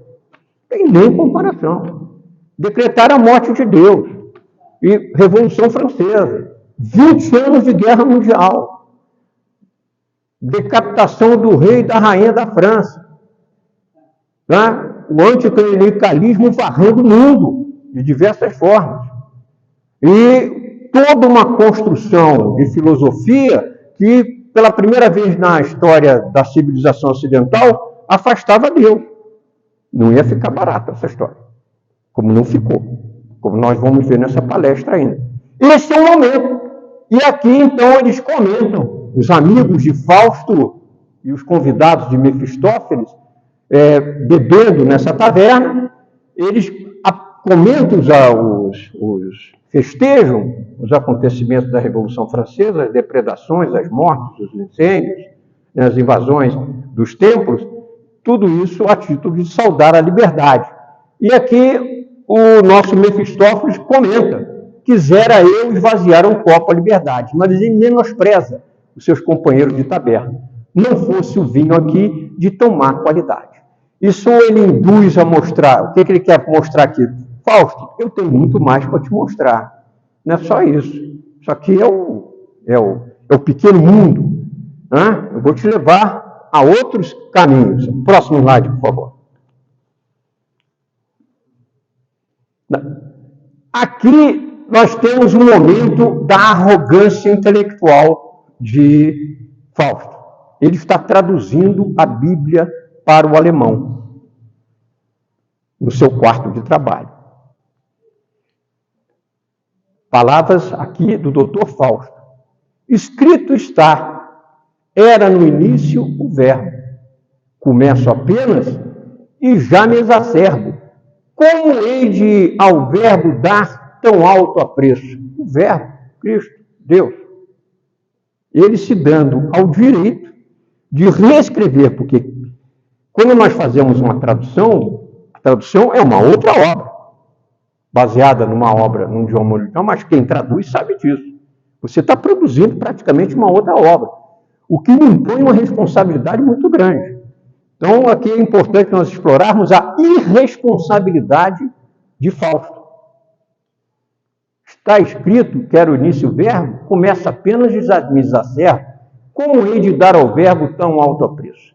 Tem nem comparação. Decretaram a morte de Deus. E Revolução Francesa. 20 anos de guerra mundial. Decapitação do rei e da rainha da França. Tá? O anticlericalismo varrendo o mundo de diversas formas. E toda uma construção de filosofia que, pela primeira vez na história da civilização ocidental, afastava Deus. Não ia ficar barata essa história. Como não ficou. Como nós vamos ver nessa palestra ainda. Esse é o momento. E aqui, então, eles comentam, os amigos de Fausto e os convidados de Mefistófeles, bebendo nessa taverna, eles comentam, festejam os acontecimentos da Revolução Francesa, as depredações, as mortes, os incêndios, as invasões dos templos, tudo isso a título de saudar a liberdade. E aqui o nosso Mefistófeles comenta quisera eu esvaziar um copo à liberdade, mas ele menospreza os seus companheiros de taberna. Não fosse o vinho aqui de tão má qualidade. Isso ele induz a mostrar. O que ele quer mostrar aqui? Fausto, eu tenho muito mais para te mostrar. Não é só isso. Isso aqui é o pequeno mundo. Né? Eu vou te levar a outros caminhos. Próximo slide, por favor. Aqui nós temos um momento da arrogância intelectual de Fausto. Ele está traduzindo a Bíblia para o alemão, no seu quarto de trabalho. Palavras aqui do Dr. Fausto. Escrito está, era no início o verbo. Começo apenas e já me exacerbo. Como hei de ao verbo dar tão alto apreço? O verbo, Cristo, Deus. Ele se dando ao direito de reescrever, porque quando nós fazemos uma tradução, a tradução é uma outra obra, baseada numa obra, num idioma original, mas quem traduz sabe disso. Você está produzindo praticamente uma outra obra, o que me impõe uma responsabilidade muito grande. Então, aqui é importante nós explorarmos a irresponsabilidade de Fausto. Está escrito que era o início o verbo, começa apenas me exacerba. Como hei de dar ao verbo tão alto apreço?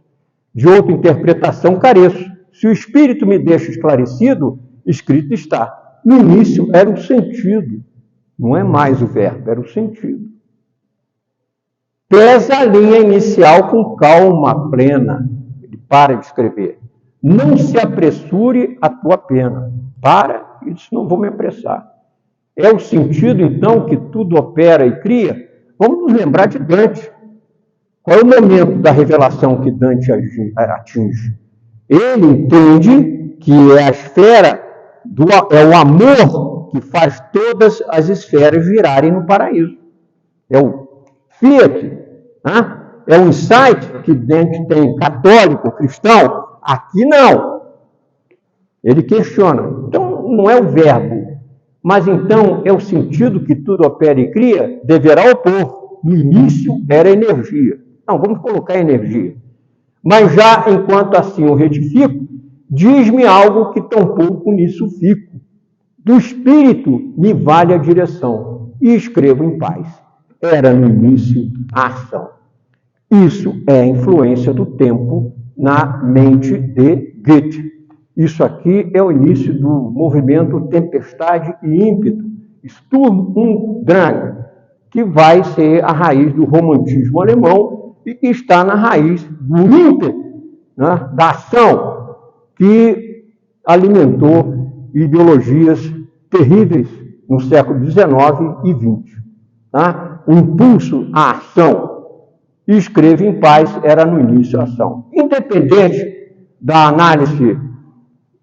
De outra interpretação careço. Se o Espírito me deixa esclarecido, escrito está. No início era o sentido, não é mais o verbo, era o sentido. Pesa a linha inicial com calma plena. Ele para de escrever. Não se apressure a tua pena. Para, e disse, não vou me apressar. É o sentido, então, que tudo opera e cria? Vamos nos lembrar de Dante. Qual é o momento da revelação que Dante atinge? Ele entende que é a esfera, é o amor que faz todas as esferas virarem no paraíso. É o Fiat, né? É um insight que Dante tem católico, cristão. Aqui não. Ele questiona. Então, não é o verbo, mas então é o sentido que tudo opera e cria, deverá opor. No início era energia. Não, vamos colocar energia. Mas já enquanto assim eu retifico, diz-me algo que tampouco nisso fico. Do Espírito me vale a direção, e escrevo em paz. Era no início a ação. Isso é a influência do tempo na mente de Goethe. Isso aqui é o início do movimento Tempestade e Ímpeto, Sturm und Drang, que vai ser a raiz do romantismo alemão e que está na raiz do ímpeto, né, da ação, que alimentou ideologias terríveis no século XIX e XX. Tá? O impulso à ação. E escreve em paz, era no início a ação. Independente da análise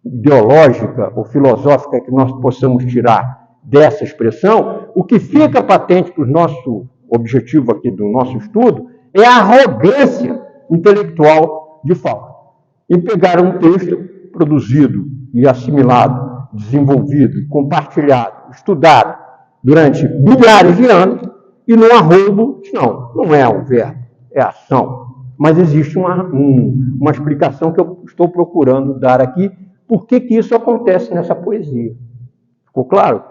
ideológica ou filosófica que nós possamos tirar dessa expressão, o que fica patente para o nosso objetivo aqui do nosso estudo é a arrogância intelectual de Fausto. Em pegar um texto produzido e assimilado, desenvolvido, compartilhado, estudado durante milhares de anos, e no arrobo, não é o verbo, é a ação. Mas existe uma explicação que eu estou procurando dar aqui, por que isso acontece nessa poesia. Ficou claro?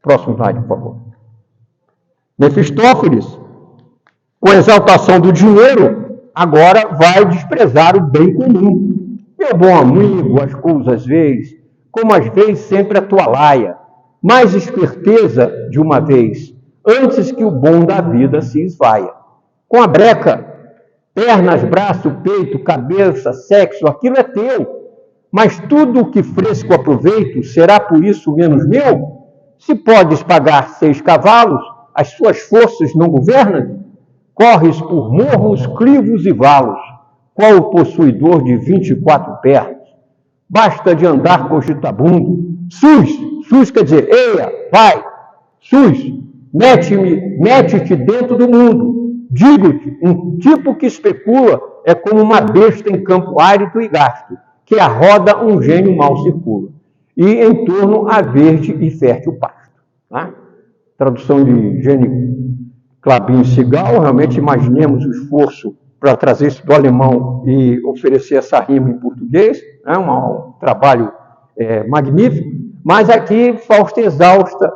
Próximo slide, por favor. Mefistófeles, com a exaltação do dinheiro, agora vai desprezar o bem comum. Meu bom amigo, as coisas vês, como às vezes sempre a tua laia, mais esperteza de uma vez, antes que o bom da vida se esvaia. Com a breca, pernas, braço, peito, cabeça, sexo, aquilo é teu. Mas tudo o que fresco aproveito será por isso menos meu? Se podes pagar 6 cavalos, as suas forças não governam? Corres por morros, crivos e valos, qual o possuidor de 24 pernas? Basta de andar cogitabundo. Sus quer dizer, eia, vai, sus, mete-te dentro do mundo. Digo-te, um tipo que especula é como uma besta em campo árido e gasto, que a roda um gênio mal circula, e em torno a verde e fértil pasto. Tá? tradução de Jenny Clabin Sigal, realmente imaginemos o esforço para trazer isso do alemão e oferecer essa rima em português, né? Um trabalho magnífico, mas aqui Fausto exalta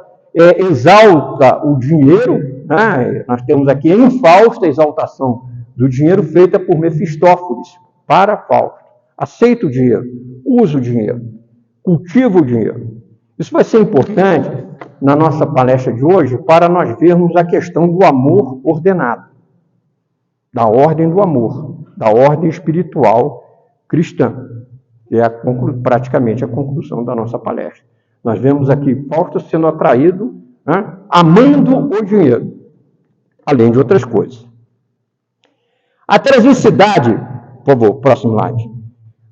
o dinheiro, né? Nós temos aqui em Fausto a exaltação do dinheiro feita por Mefistófeles para Fausto. Aceita o dinheiro, usa o dinheiro, cultiva o dinheiro. Isso vai ser importante na nossa palestra de hoje para nós vermos a questão do amor ordenado, da ordem do amor, da ordem espiritual cristã, que é praticamente a conclusão da nossa palestra. Nós vemos aqui Fausto sendo atraído, né, amando o dinheiro, além de outras coisas. A tragicidade, por favor, próximo slide,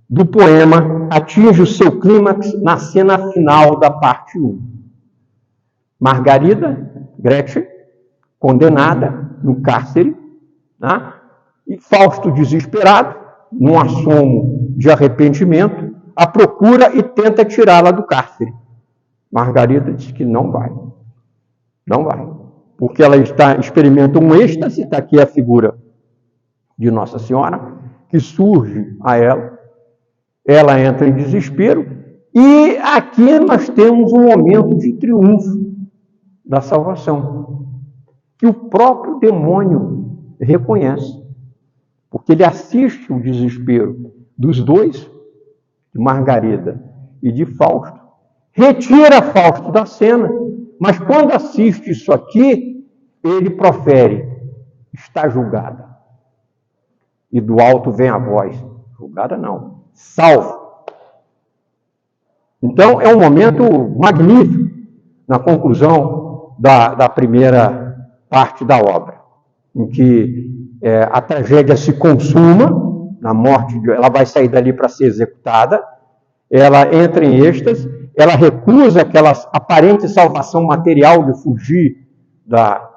do poema atinge o seu clímax na cena final da parte 1. Margarida, Gretchen, condenada no cárcere, né? E Fausto, desesperado, num assomo de arrependimento, a procura e tenta tirá-la do cárcere. Margarida diz que não vai. Não vai. Porque ela experimenta um êxtase, está aqui a figura de Nossa Senhora, que surge a ela. Ela entra em desespero e aqui nós temos um momento de triunfo da salvação, que o próprio demônio reconhece, porque ele assiste o desespero dos dois, de Margarida e de Fausto, retira Fausto da cena, mas quando assiste isso aqui, ele profere: está julgada. E do alto vem a voz: julgada não, salvo. Então, é um momento magnífico na conclusão da primeira parte da obra, em que a tragédia se consuma, na morte, ela vai sair dali para ser executada, ela entra em êxtase, ela recusa aquela aparente salvação material de fugir da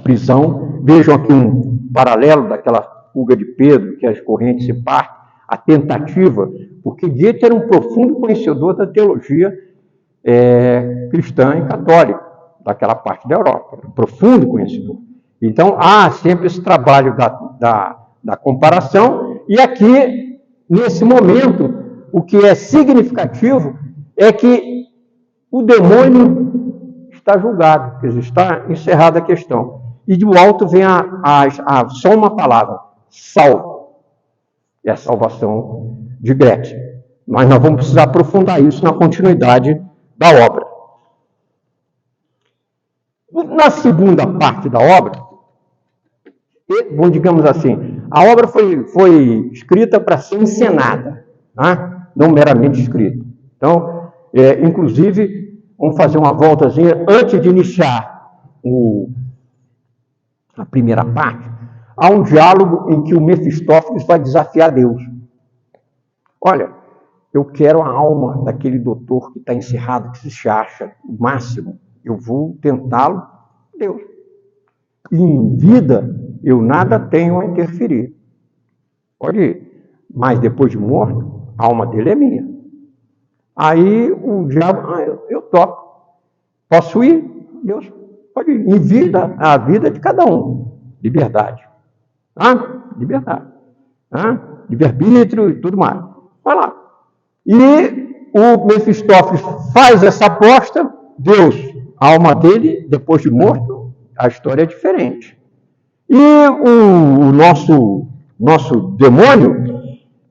prisão. Vejam aqui um paralelo daquela fuga de Pedro, que as correntes se partem, a tentativa, porque Goethe era um profundo conhecedor da teologia cristã e católica, daquela parte da Europa, um profundo conhecedor. Então, há sempre esse trabalho da comparação, e aqui, nesse momento, o que é significativo é que o demônio está julgado, quer dizer, está encerrada a questão. E do alto vem só uma palavra: salvo. É a salvação de Gretchen. Mas nós vamos precisar aprofundar isso na continuidade da obra. Na segunda parte da obra, digamos assim, a obra foi escrita para ser encenada, né? Não meramente escrita. Então, inclusive, vamos fazer uma voltazinha antes de iniciar a primeira parte. Há um diálogo em que o Mefistófeles vai desafiar Deus. Olha, eu quero a alma daquele doutor que está encerrado, que se acha o máximo. Eu vou tentá-lo, Deus. E em vida, eu nada tenho a interferir. Pode ir. Mas depois de morto, a alma dele é minha. Aí o diabo, eu topo. Posso ir? Deus, pode ir. Em vida, a vida de cada um. Liberdade. Liberdade. Livre-arbítrio e tudo mais. Vai lá. E o Mefistófeles faz essa aposta. Deus, a alma dele, depois de morto, a história é diferente. E o nosso demônio,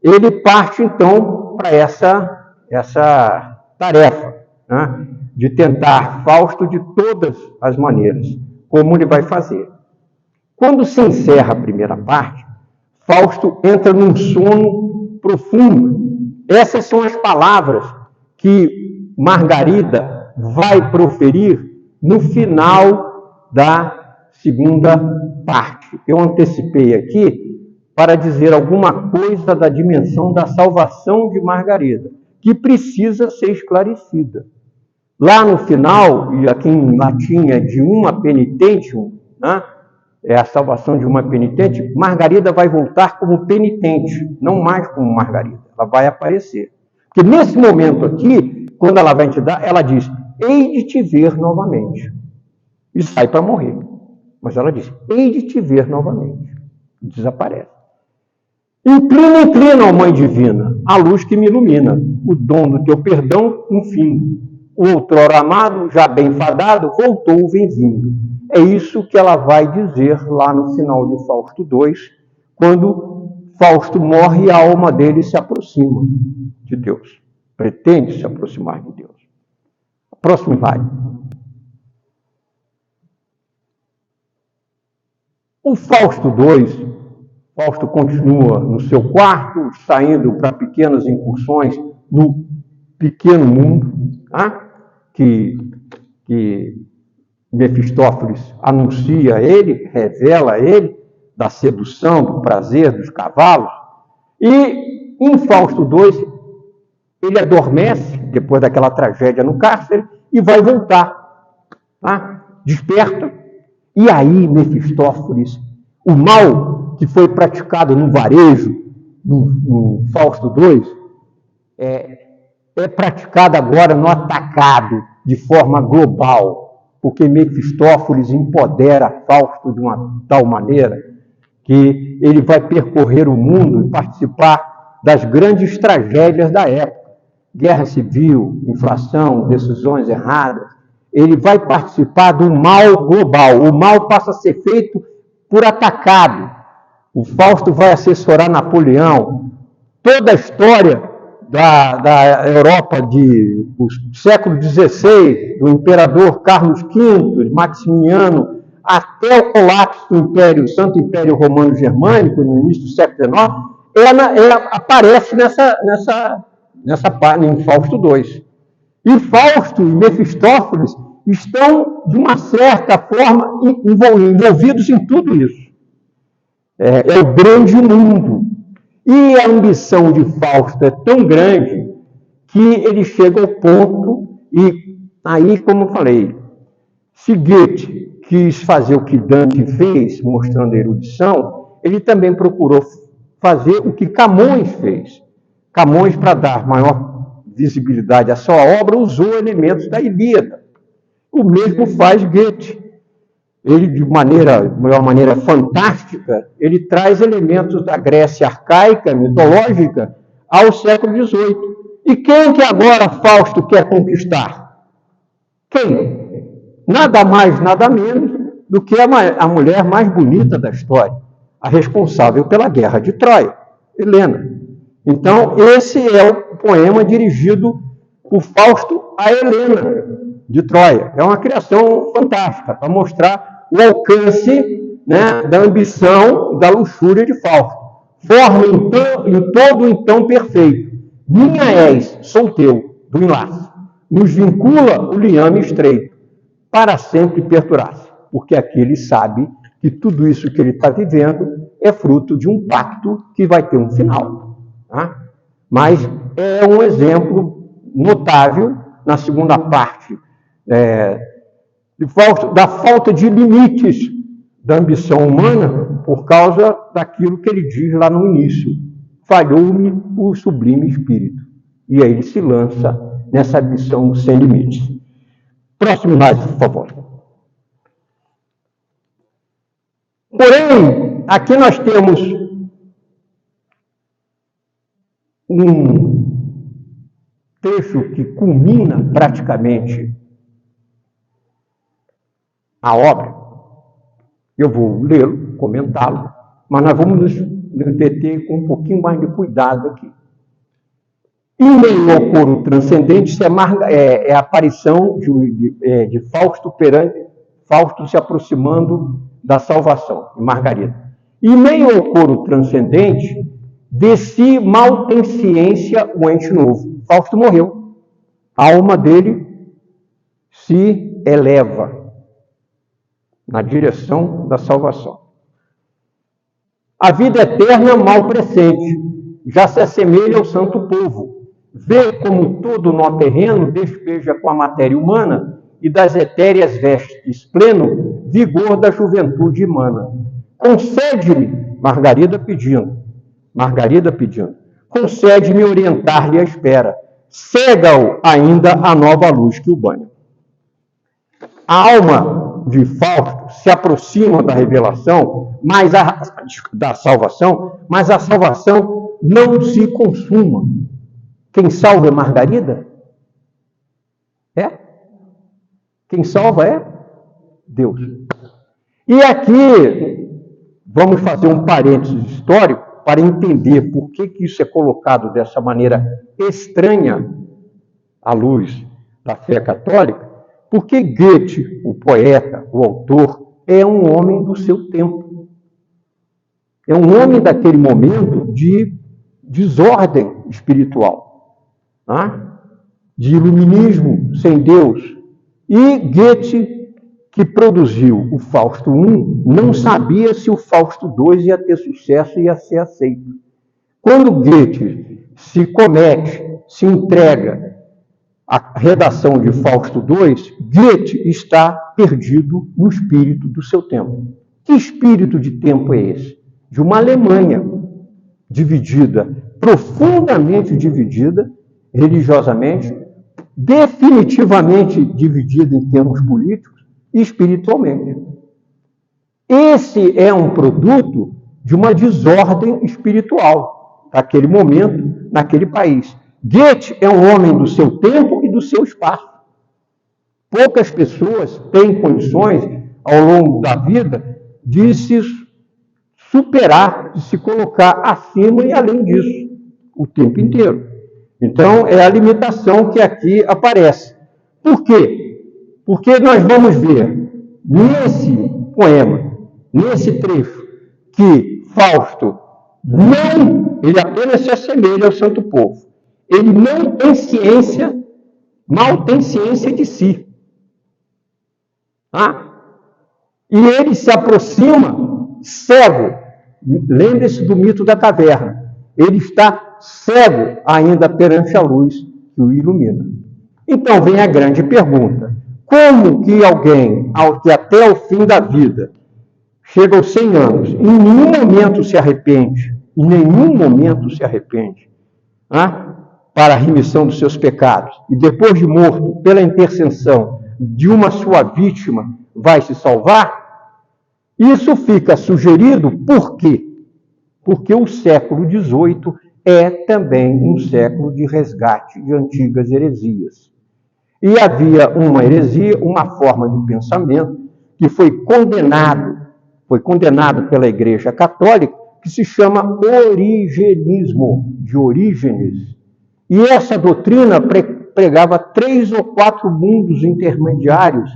ele parte então para essa tarefa, né, de tentar Fausto de todas as maneiras. Como ele vai fazer? Quando se encerra a primeira parte, Fausto entra num sono profundo. Essas são as palavras que Margarida vai proferir no final da segunda parte. Eu antecipei aqui para dizer alguma coisa da dimensão da salvação de Margarida, que precisa ser esclarecida. Lá no final, e aqui em latim é de uma penitentium, né? É a salvação de uma penitente, Margarida vai voltar como penitente, não mais como Margarida, ela vai aparecer. Porque nesse momento aqui, quando ela vai te dar, ela diz, hei de te ver novamente. E sai para morrer. Mas ela diz, hei de te ver novamente. Desaparece. Inclina, ó Mãe Divina, a luz que me ilumina, o dom do teu perdão, enfim. O outrora amado, já bem fadado, voltou, vem vindo. É isso que ela vai dizer lá no final de Fausto 2, quando Fausto morre e a alma dele se aproxima de Deus. Pretende se aproximar de Deus. Próximo slide. O Fausto 2, Fausto continua no seu quarto, saindo para pequenas incursões no pequeno mundo, tá? que Mefistófeles anuncia a ele, revela a ele, da sedução, do prazer, dos cavalos. E em Fausto 2, ele adormece, depois daquela tragédia no cárcere, e vai voltar. Tá? Desperta. E aí, Mefistófeles, o mal que foi praticado no varejo, no Fausto 2, é praticado agora no atacado, de forma global, porque Mefistófeles empodera Fausto de uma tal maneira que ele vai percorrer o mundo e participar das grandes tragédias da época. Guerra civil, inflação, decisões erradas. Ele vai participar do mal global. O mal passa a ser feito por atacado. O Fausto vai assessorar Napoleão. Toda a história da Europa do século XVI, do imperador Carlos V, Maximiano, até o colapso do Império, Santo Império Romano Germânico, no início do século XIX, ela aparece em Fausto 2. E Fausto e Mefistófeles estão, de uma certa forma, envolvidos em tudo isso. É o grande mundo. E a ambição de Fausto é tão grande que ele chega ao ponto, e aí, como eu falei, se Goethe quis fazer o que Dante fez, mostrando a erudição, ele também procurou fazer o que Camões fez. Camões, para dar maior visibilidade à sua obra, usou elementos da Ilíada. O mesmo faz Goethe. Ele, de uma maneira fantástica, ele traz elementos da Grécia arcaica, mitológica, ao século XVIII. E quem que agora Fausto quer conquistar? Quem? Nada mais, nada menos do que a mulher mais bonita da história, a responsável pela guerra de Troia, Helena. Então, esse é o poema dirigido por Fausto a Helena de Troia. É uma criação fantástica, para mostrar o alcance, né, da ambição e da luxúria de Fausto. Forma em todo então perfeito. Minha és, sou teu, do enlace. Nos vincula o liame estreito, para sempre perdurar-se. Porque aqui ele sabe que tudo isso que ele está vivendo é fruto de um pacto que vai ter um final. Tá? Mas é um exemplo notável, na segunda parte, da falta de limites da ambição humana, por causa daquilo que ele diz lá no início. Falhou-me o sublime espírito. E aí ele se lança nessa ambição sem limites. Próximo slide, por favor. Porém, aqui nós temos um trecho que culmina praticamente a obra. Eu vou lê-lo, comentá-lo, mas nós vamos nos deter com um pouquinho mais de cuidado aqui. Em meio ao coro transcendente é a aparição de Fausto Fausto se aproximando da salvação, de Margarida. Em meio ao coro transcendente, de si mal tem ciência o ente novo. Fausto morreu. A alma dele se eleva na direção da salvação. A vida eterna mal pressente, já se assemelha ao santo povo. Vê como todo nó terreno despeja com a matéria humana e das etéreas vestes pleno vigor da juventude humana. Concede-me, Margarida pedindo, concede-me orientar-lhe a espera, cega-o ainda a nova luz que o banha. A alma de Fausto se aproxima da revelação, da salvação, mas a salvação não se consuma. Quem salva é Margarida? É? Quem salva é Deus. E aqui, vamos fazer um parênteses histórico para entender por que isso é colocado dessa maneira estranha à luz da fé católica, porque Goethe, o poeta, o autor, é um homem do seu tempo. É um homem daquele momento de desordem espiritual, de iluminismo sem Deus. E Goethe, que produziu o Fausto I, não sabia se o Fausto II ia ter sucesso e ia ser aceito. Quando Goethe se entrega à redação de Fausto II, Goethe está perdido no espírito do seu tempo. Que espírito de tempo é esse? De uma Alemanha dividida, profundamente dividida, religiosamente, definitivamente dividida em termos políticos e espiritualmente. Esse é um produto de uma desordem espiritual naquele momento, naquele país. Goethe é um homem do seu tempo e do seu espaço. Poucas pessoas têm condições, ao longo da vida, de se superar, de se colocar acima e além disso, o tempo inteiro. Então, é a limitação que aqui aparece. Por quê? Porque nós vamos ver nesse poema, nesse trecho, que Fausto ele apenas se assemelha ao santo povo. Ele não tem ciência, mal tem ciência de si. E ele se aproxima cego. Lembre-se do mito da caverna. Ele está cego ainda perante a luz que o ilumina. Então vem a grande pergunta: como que alguém, que até o fim da vida, chega aos 100 anos, em nenhum momento se arrepende, para a remissão dos seus pecados, e depois de morto, pela intercessão de uma sua vítima, vai se salvar? Isso fica sugerido por quê? Porque o século XVIII é também um século de resgate de antigas heresias. E havia uma heresia, uma forma de pensamento, que foi condenado pela Igreja Católica, que se chama origenismo, de Orígenes. E essa doutrina pregava 3 ou 4 mundos intermediários,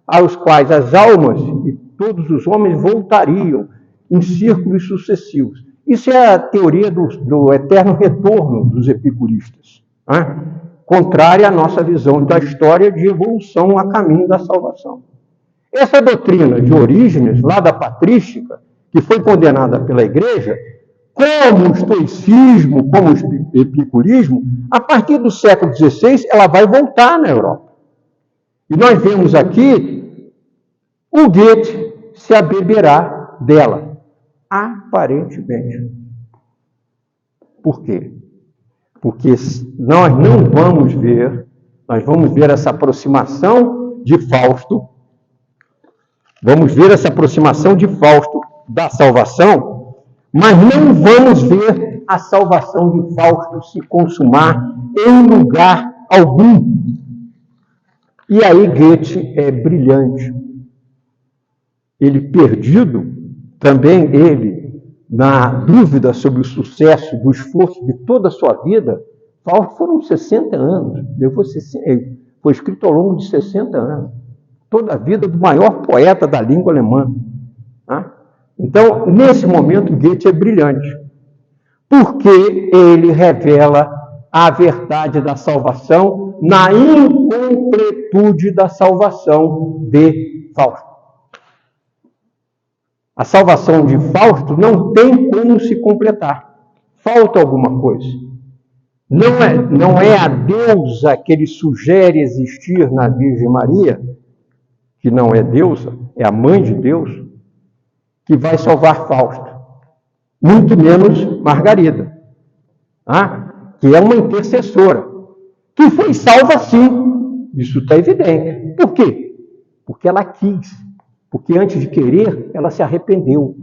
aos quais as almas e todos os homens voltariam em círculos sucessivos. Isso é a teoria do eterno retorno dos epicuristas, contrária à nossa visão da história de evolução a caminho da salvação. Essa doutrina de Orígenes, lá da patrística, que foi condenada pela Igreja, como o estoicismo, como o epicurismo, a partir do século XVI, ela vai voltar na Europa. E nós vemos aqui o Goethe se abeberá dela, aparentemente. Por quê? Porque nós não vamos ver, nós vamos ver essa aproximação de Fausto, da salvação, mas não vamos ver a salvação de Fausto se consumar em lugar algum. E aí Goethe é brilhante. Ele perdido, também ele, na dúvida sobre o sucesso, do esforço de toda a sua vida, Fausto foram 60 anos, foi escrito ao longo de 60 anos, toda a vida do maior poeta da língua alemã. Então, nesse momento, Goethe é brilhante, porque ele revela a verdade da salvação na incompletude da salvação de Fausto. A salvação de Fausto não tem como se completar. Falta alguma coisa. Não é a deusa que ele sugere existir na Virgem Maria, que não é deusa, é a mãe de Deus, que vai salvar Fausto. Muito menos Margarida, que é uma intercessora. que foi salva sim, isso está evidente. Por quê? Porque ela quis, porque antes de querer, ela se arrependeu,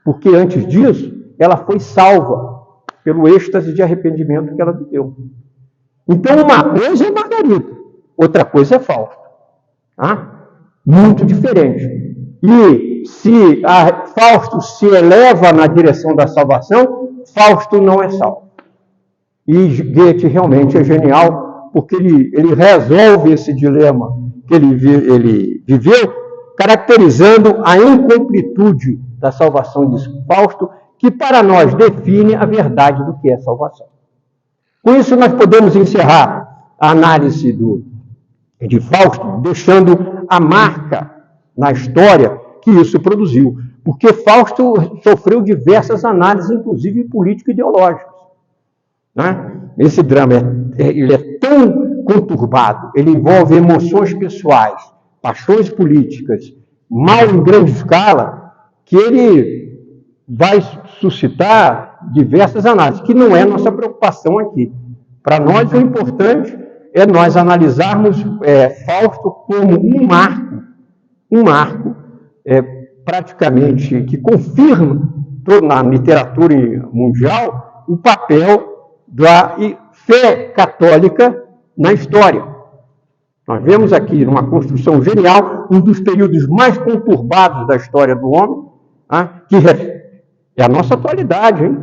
porque antes disso, ela foi salva pelo êxtase de arrependimento que ela viveu. Então, uma coisa é Margarida, outra coisa é Fausto. Tá? Muito diferente. E se Fausto se eleva na direção da salvação, Fausto não é salvo. E Goethe realmente é genial, porque ele resolve esse dilema que ele viveu, caracterizando a incompletude da salvação de Fausto, que para nós define a verdade do que é salvação. Com isso, nós podemos encerrar a análise de Fausto, deixando a marca na história que isso produziu. Porque Fausto sofreu diversas análises, inclusive político-ideológicas. Né? Esse drama ele é tão conturbado, ele envolve emoções pessoais, paixões políticas, mal em grande escala, que ele vai suscitar diversas análises, que não é nossa preocupação aqui. Para nós, o importante é nós analisarmos Fausto como um marco praticamente que confirma na literatura mundial o papel da fé católica na história. Nós vemos aqui uma construção genial, um dos períodos mais conturbados da história do homem, que é a nossa atualidade, hein?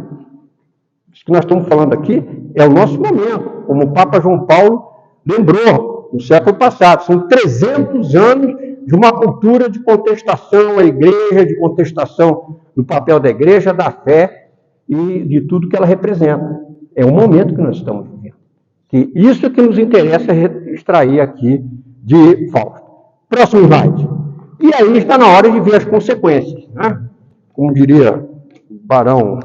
Isso que nós estamos falando aqui é o nosso momento, como o Papa João Paulo lembrou no século passado. São 300 anos de uma cultura de contestação à igreja, de contestação do papel da igreja, da fé e de tudo que ela representa. É o momento que nós estamos vivendo. Que isso que nos interessa extrair aqui de Fausto. Próximo slide. E aí está na hora de ver as consequências, né? Como diria o barão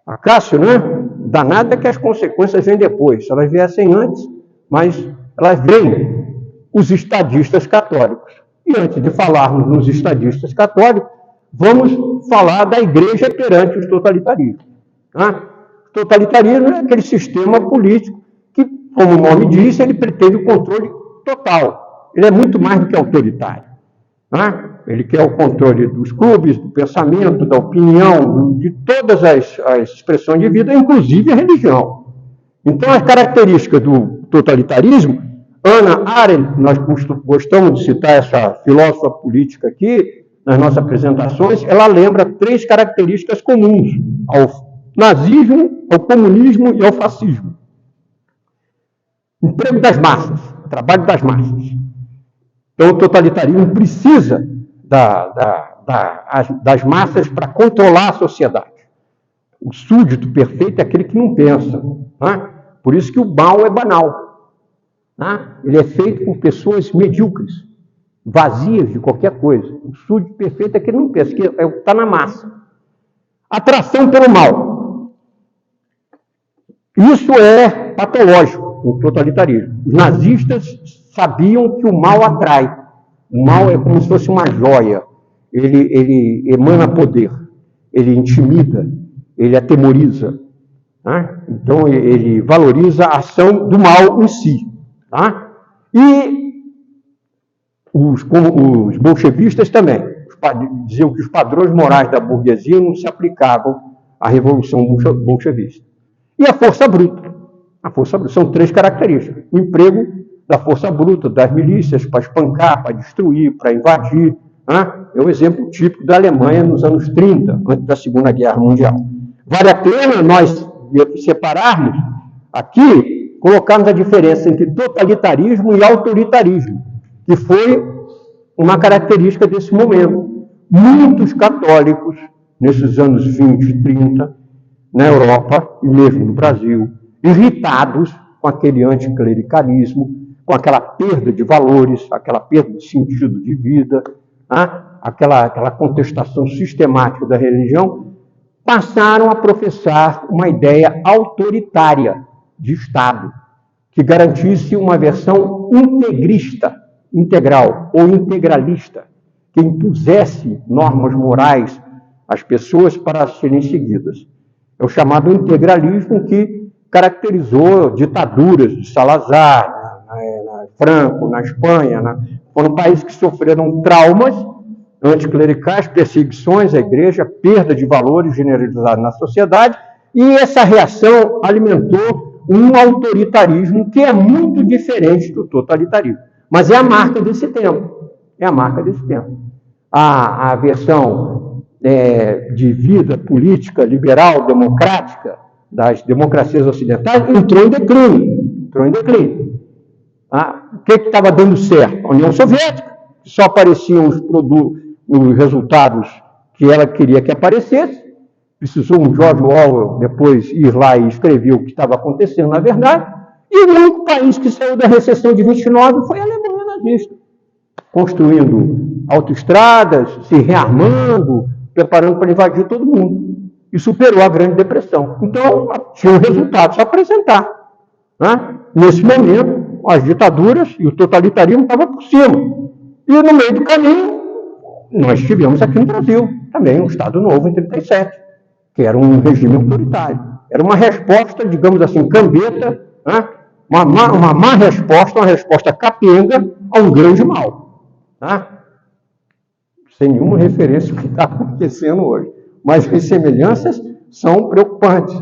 Acácio, né? Danada é que as consequências vêm depois. Elas viessem antes, mas elas vêm os estadistas católicos. E antes de falarmos nos estadistas católicos, vamos falar da igreja perante os totalitarismos. Né? O totalitarismo é aquele sistema político que, como o nome diz, ele pretende o controle total. Ele é muito mais do que autoritário. Né? Ele quer o controle dos clubes, do pensamento, da opinião, de todas as expressões de vida, inclusive a religião. Então, as características do totalitarismo, Hannah Arendt, nós gostamos de citar essa filósofa política aqui, nas nossas apresentações, ela lembra 3 características comuns ao nazismo, ao comunismo e ao fascismo. Emprego das massas, trabalho das massas. Então, o totalitarismo precisa das massas para controlar a sociedade. O súdito perfeito é aquele que não pensa. Né? Por isso que o mal é banal. Né? Ele é feito por pessoas medíocres, vazias de qualquer coisa. O súdito perfeito é aquele que não pensa, que está na massa. Atração pelo mal. Isso é patológico no totalitarismo. Os nazistas sabiam que o mal atrai. O mal é como se fosse uma joia. Ele emana poder, ele intimida, ele atemoriza. Tá? Então, ele valoriza a ação do mal em si. Tá? E os bolchevistas também diziam que os padrões morais da burguesia não se aplicavam à revolução bolchevista. E a força bruta. A força bruta. São 3 características. O emprego da força bruta, das milícias, para espancar, para destruir, para invadir. Né? É o exemplo típico da Alemanha nos anos 30, antes da Segunda Guerra Mundial. Vale a pena nós separarmos aqui, colocarmos a diferença entre totalitarismo e autoritarismo, que foi uma característica desse momento. Muitos católicos, nesses anos 20 e 30, na Europa e mesmo no Brasil, irritados com aquele anticlericalismo, com aquela perda de valores, aquela perda de sentido de vida, aquela contestação sistemática da religião, passaram a professar uma ideia autoritária de Estado, que garantisse uma versão integrista, integral ou integralista, que impusesse normas morais às pessoas para serem seguidas. É o chamado integralismo que caracterizou ditaduras de Salazar, na Franco, na Espanha, foram países que sofreram traumas anticlericais, perseguições à igreja, perda de valores generalizados na sociedade, e essa reação alimentou um autoritarismo que é muito diferente do totalitarismo. Mas é a marca desse tempo. É a marca desse tempo. A versão de vida política, liberal, democrática, das democracias ocidentais, entrou em declínio. O que estava dando certo? A União Soviética, que só apareciam os resultados que ela queria que aparecesse. Precisou um George Orwell depois ir lá e escrever o que estava acontecendo na verdade. E o único país que saiu da recessão de 29 foi a Alemanha nazista, construindo autoestradas, se rearmando, preparando para invadir todo mundo. E superou a Grande Depressão. Então, tinham resultados a apresentar. Nesse momento, as ditaduras e o totalitarismo estavam por cima. E no meio do caminho, nós tivemos aqui no Brasil também um Estado Novo em 1937, que era um regime autoritário. Era uma resposta, digamos assim, cambeta, uma má resposta, uma resposta capenga a um grande mal. Sem nenhuma referência ao que está acontecendo hoje. Mas as semelhanças são preocupantes.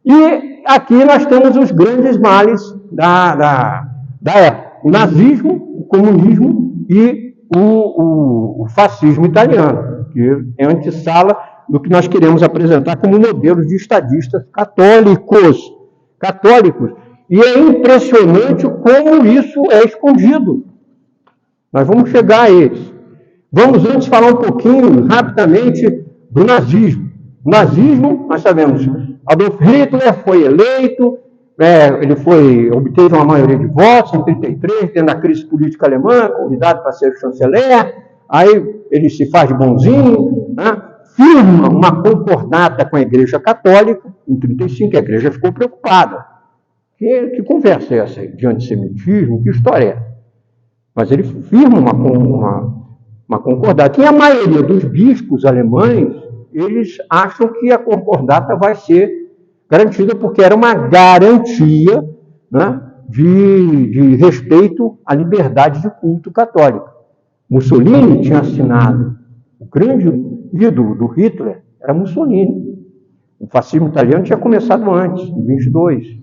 E aqui nós temos os grandes males da época. O nazismo, o comunismo e o fascismo italiano, que é antessala do que nós queremos apresentar como modelo de estadistas católicos. E é impressionante como isso é escondido. Nós vamos chegar a eles. Vamos antes falar um pouquinho, rapidamente, do nazismo. O nazismo, nós sabemos, Adolf Hitler foi eleito, ele obteve uma maioria de votos em 1933, dentro da crise política alemã, convidado para ser chanceler, aí ele se faz de bonzinho, firma uma concordata com a Igreja Católica, em 1935, a Igreja ficou preocupada. Que conversa é essa aí? De antissemitismo? Que história é? Mas ele firma uma concordata. E a maioria dos bispos alemães, eles acham que a concordata vai ser garantida, porque era uma garantia de respeito à liberdade de culto católica. Mussolini tinha assinado, o grande ídolo do Hitler era Mussolini. O fascismo italiano tinha começado antes, em 22.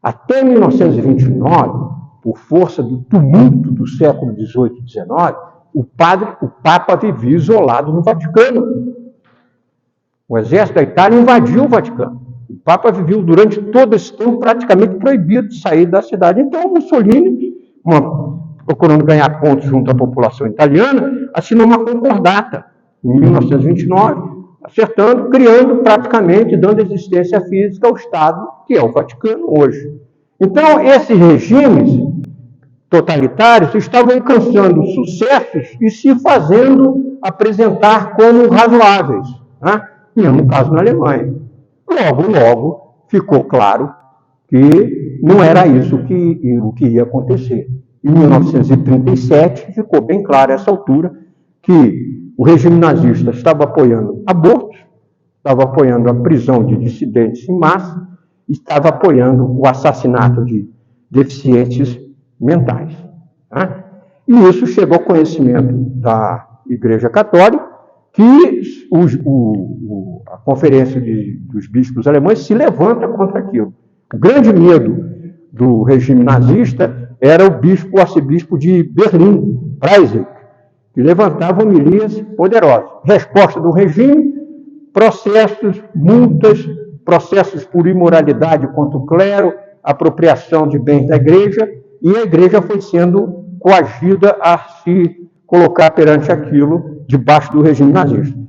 Até 1929, por força do tumulto do século XVIII e XIX, o Papa vivia isolado no Vaticano. O exército da Itália invadiu o Vaticano. O Papa viveu durante todo esse tempo praticamente proibido de sair da cidade. Então, Mussolini, procurando ganhar pontos junto à população italiana, assinou uma concordata em 1929, criando praticamente, dando existência física ao Estado, que é o Vaticano hoje. Então, esses regimes totalitários estavam alcançando sucessos e se fazendo apresentar como razoáveis, mesmo caso na Alemanha. Logo, ficou claro que não era isso o que ia acontecer. Em 1937, ficou bem claro a essa altura que o regime nazista estava apoiando abortos, estava apoiando a prisão de dissidentes em massa, estava apoiando o assassinato de deficientes mentais. E isso chegou ao conhecimento da Igreja Católica, que a Conferência dos Bispos Alemães se levanta contra aquilo. O grande medo do regime nazista era o arcebispo de Berlim, Preisig, que levantava homilias poderosas. Resposta do regime: processos, multas, processos por imoralidade contra o clero, apropriação de bens da igreja, e a igreja foi sendo coagida a se colocar perante aquilo debaixo do regime nazista.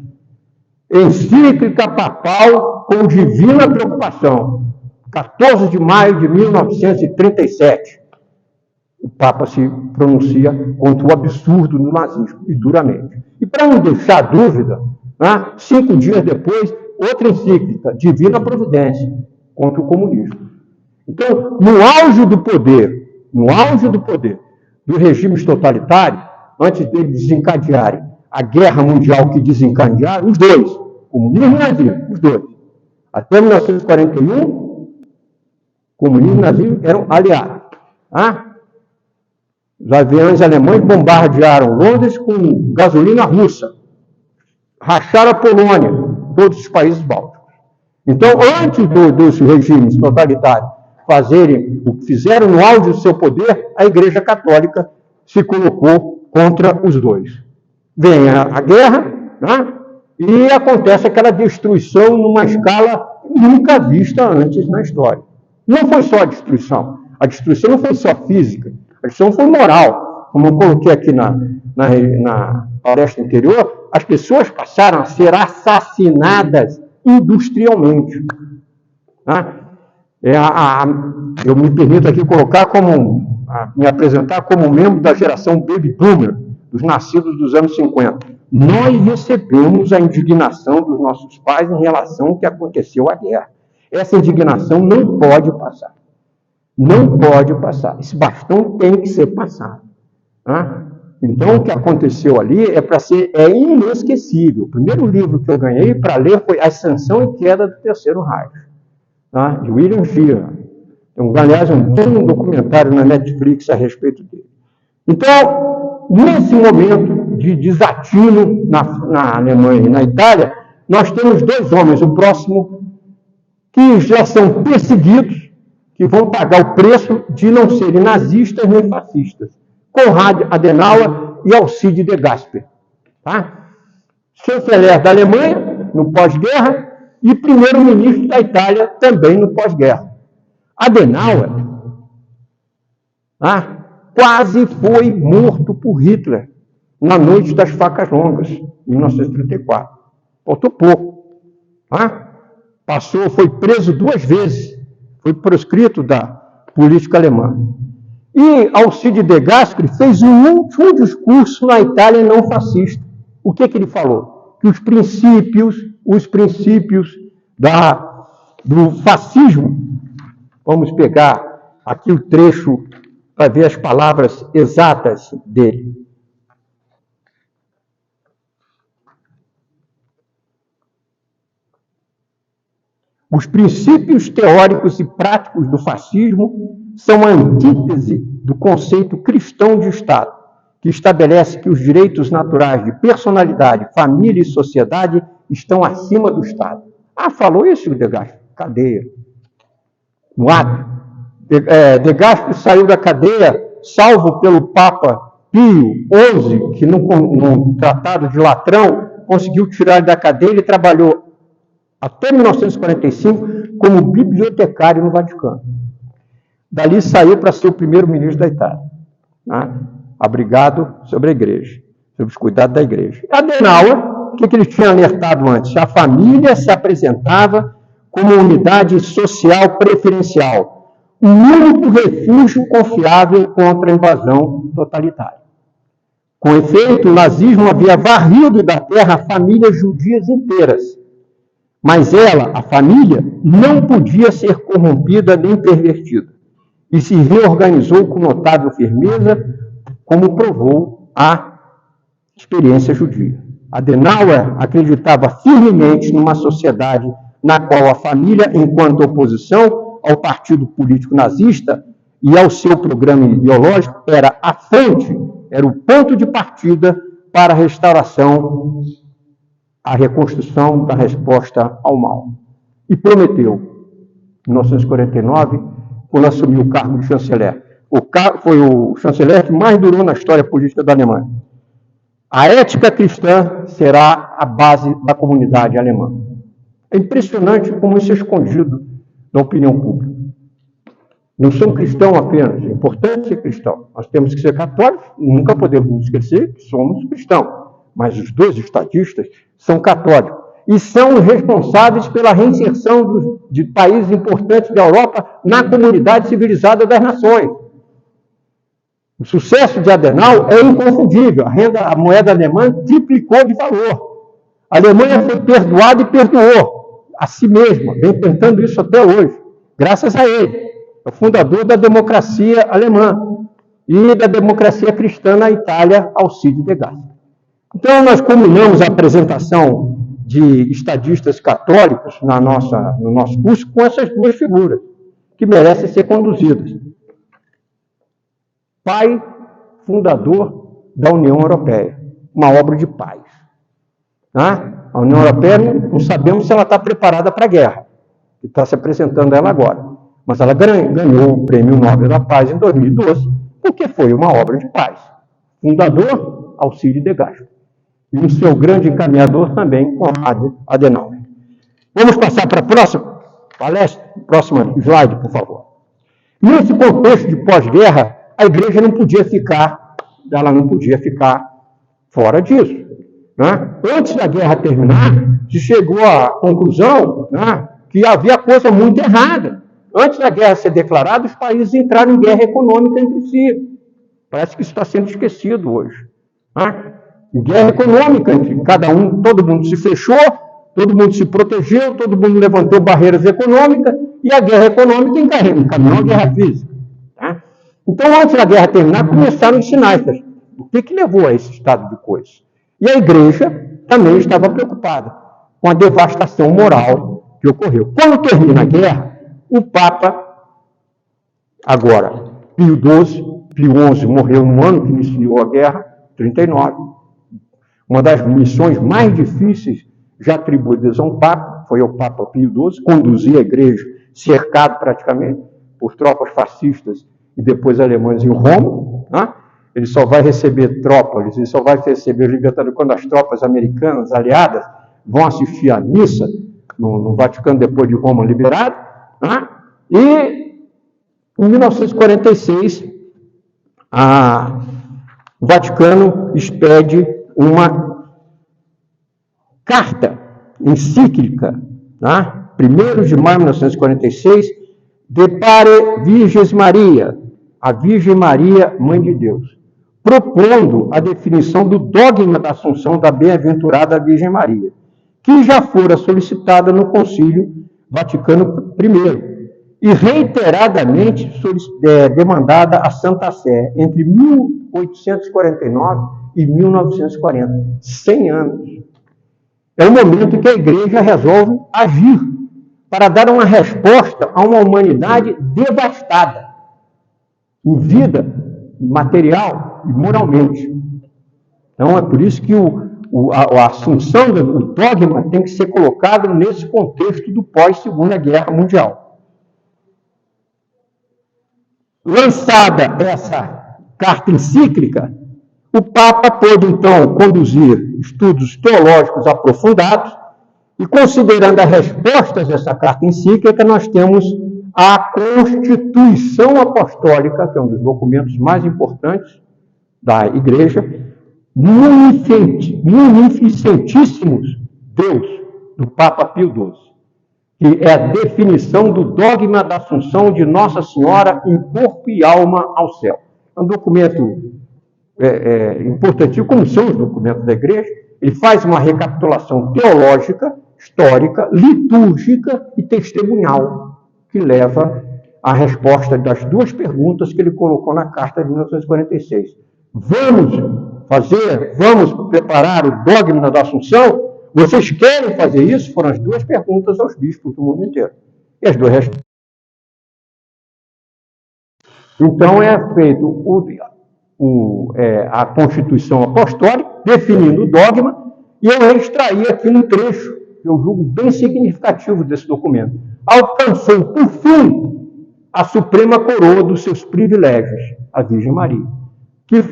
Encíclica papal com divina preocupação, 14 de maio de 1937. O Papa se pronuncia contra o absurdo do nazismo, e duramente. E para não deixar dúvida, 5 dias depois, outra encíclica, Divina Providência, contra o comunismo. Então, no auge do poder dos regimes totalitários, antes deles desencadearem a guerra mundial que desencadearam, os dois, comunismo e nazismo, os dois. Até 1941, Comunismo e nazismo eram aliados. Tá? Os aviões alemães bombardearam Londres com gasolina russa. Racharam a Polônia, todos os países bálticos. Então, antes dos regimes totalitários fazerem o que fizeram no auge do seu poder, a Igreja Católica se colocou contra os dois. Vem a guerra, né? E acontece aquela destruição numa escala nunca vista antes na história. Não foi só a destruição não foi só física, a destruição foi moral. Como eu coloquei aqui na palestra anterior, as pessoas passaram a ser assassinadas industrialmente. Tá? Eu me permito aqui me apresentar como membro da geração Baby Boomer, dos nascidos dos anos 50. Nós recebemos a indignação dos nossos pais em relação ao que aconteceu à guerra. Essa indignação não pode passar. Não pode passar. Esse bastão tem que ser passado. Tá? Então, o que aconteceu ali é inesquecível. O primeiro livro que eu ganhei para ler foi A Ascensão e Queda do Terceiro Reich, tá? De William Shirer. Aliás, um bom documentário na Netflix a respeito dele. Então, nesse momento de desatino na Alemanha e na Itália, nós temos dois homens, o próximo, que já são perseguidos, que vão pagar o preço de não serem nazistas nem fascistas. Konrad Adenauer e Alcide de Gasperi. Tá? Chanceler da Alemanha, no pós-guerra, e primeiro-ministro da Itália, também no pós-guerra. Adenauer quase foi morto por Hitler na Noite das Facas Longas, em 1934. Faltou pouco. Tá? Foi preso 2 vezes, foi proscrito da política alemã. E Alcide de Gasperi fez um último discurso na Itália não fascista. O que ele falou? Que os princípios do fascismo, vamos pegar aqui o trecho para ver as palavras exatas dele. Os princípios teóricos e práticos do fascismo são a antítese do conceito cristão de Estado, que estabelece que os direitos naturais de personalidade, família e sociedade estão acima do Estado. Falou isso, De Gasperi? Cadeia. No ato. De Gasperi saiu da cadeia, salvo pelo Papa Pio XI, que no Tratado de Latrão conseguiu tirar ele da cadeia. Ele trabalhou até 1945 como bibliotecário no Vaticano. Dali saiu para ser o primeiro-ministro da Itália, né? Abrigado sobre a igreja, sobre os cuidados da igreja. Adenauer, o que ele tinha alertado antes? A família se apresentava como unidade social preferencial, o único refúgio confiável contra a invasão totalitária. Com efeito, o nazismo havia varrido da terra famílias judias inteiras, mas ela, a família, não podia ser corrompida nem pervertida, e se reorganizou com notável firmeza, como provou a experiência judia. Adenauer acreditava firmemente numa sociedade na qual a família, enquanto oposição ao partido político nazista e ao seu programa ideológico, era a fonte, era o ponto de partida para a restauração, a reconstrução da resposta ao mal. E prometeu, em 1949, quando assumiu o cargo de chanceler. Foi o chanceler que mais durou na história política da Alemanha. A ética cristã será a base da comunidade alemã. É impressionante como isso é escondido da opinião pública. Não são cristãos apenas, é importante ser cristão. Nós temos que ser católicos, nunca podemos esquecer que somos cristãos. Mas os dois estadistas são católicos e são os responsáveis pela reinserção de países importantes da Europa na comunidade civilizada das nações. O sucesso de Adenauer é inconfundível. A moeda alemã triplicou de valor. A Alemanha foi perdoada e perdoou a si mesma, vem tentando isso até hoje, graças a ele. É o fundador da democracia alemã e da democracia cristã na Itália, Alcide de Gasperi. Então, nós combinamos a apresentação de estadistas católicos no nosso curso com essas duas figuras, que merecem ser conduzidas. Pai fundador da União Europeia, uma obra de paz. Tá? A União Europeia, não sabemos se ela está preparada para a guerra, que está se apresentando ela agora. Mas ela ganhou o Prêmio Nobel da Paz em 2012, porque foi uma obra de paz. Fundador, Alcide de Gasperi. E o seu grande encaminhador também, Konrad Adenauer. Vamos passar para a próxima palestra? Próxima slide, por favor. Nesse contexto de pós-guerra, a igreja não podia ficar fora disso. Né? Antes da guerra terminar, se chegou à conclusão, né, que havia coisa muito errada. Antes da guerra ser declarada, os países entraram em guerra econômica entre si. Parece que isso está sendo esquecido hoje. Né? Em guerra econômica entre cada um, todo mundo se fechou, todo mundo se protegeu, todo mundo levantou barreiras econômicas, e a guerra econômica encaminhou a guerra física. Tá? Então, antes da guerra terminar, começaram os sinais. O que levou a esse estado de coisas? E a igreja também estava preocupada com a devastação moral que ocorreu. Quando termina a guerra, o Papa, agora, Pio XI morreu no ano que iniciou a guerra, 39. Uma das missões mais difíceis já atribuídas a um Papa foi ao Papa Pio XII, conduzir a igreja, cercado praticamente por tropas fascistas e depois alemães em Roma. Né? Ele só vai receber tropas, ele só vai receber libertadores quando as tropas americanas, aliadas, vão assistir à missa no Vaticano depois de Roma liberado. Né? E em 1946, o Vaticano expede uma carta encíclica, né? 1º de maio de 1946, De Pare Virgens Maria, a Virgem Maria, Mãe de Deus, propondo a definição do dogma da Assunção da Bem-aventurada Virgem Maria, que já fora solicitada no Concílio Vaticano I e reiteradamente demandada à Santa Sé entre 1849 e 1940, 100 anos. É o momento que a igreja resolve agir para dar uma resposta a uma humanidade devastada, em vida, material e moralmente. Então, é por isso que a assunção do dogma tem que ser colocado nesse contexto do pós-Segunda Guerra Mundial. Lançada essa carta encíclica, o Papa pôde, então, conduzir estudos teológicos aprofundados e, considerando as respostas dessa carta encíclica, nós temos a Constituição Apostólica, que é um dos documentos mais importantes da Igreja, munificentíssimos Deus, do Papa Pio XII, que é a definição do dogma da Assunção de Nossa Senhora em corpo e alma ao céu. É um documento importantíssimo, como são os documentos da Igreja. Ele faz uma recapitulação teológica, histórica, litúrgica e testemunhal, que leva à resposta das duas perguntas que ele colocou na carta de 1946. Vamos preparar o dogma da Assunção? Vocês querem fazer isso? Foram as duas perguntas aos bispos do mundo inteiro. E as duas respostas. Então, é feito a Constituição Apostólica, definindo o dogma, e eu extraí aqui um trecho, que eu julgo bem significativo desse documento. Alcançou, por fim, a suprema coroa dos seus privilégios, a Virgem Maria, que ela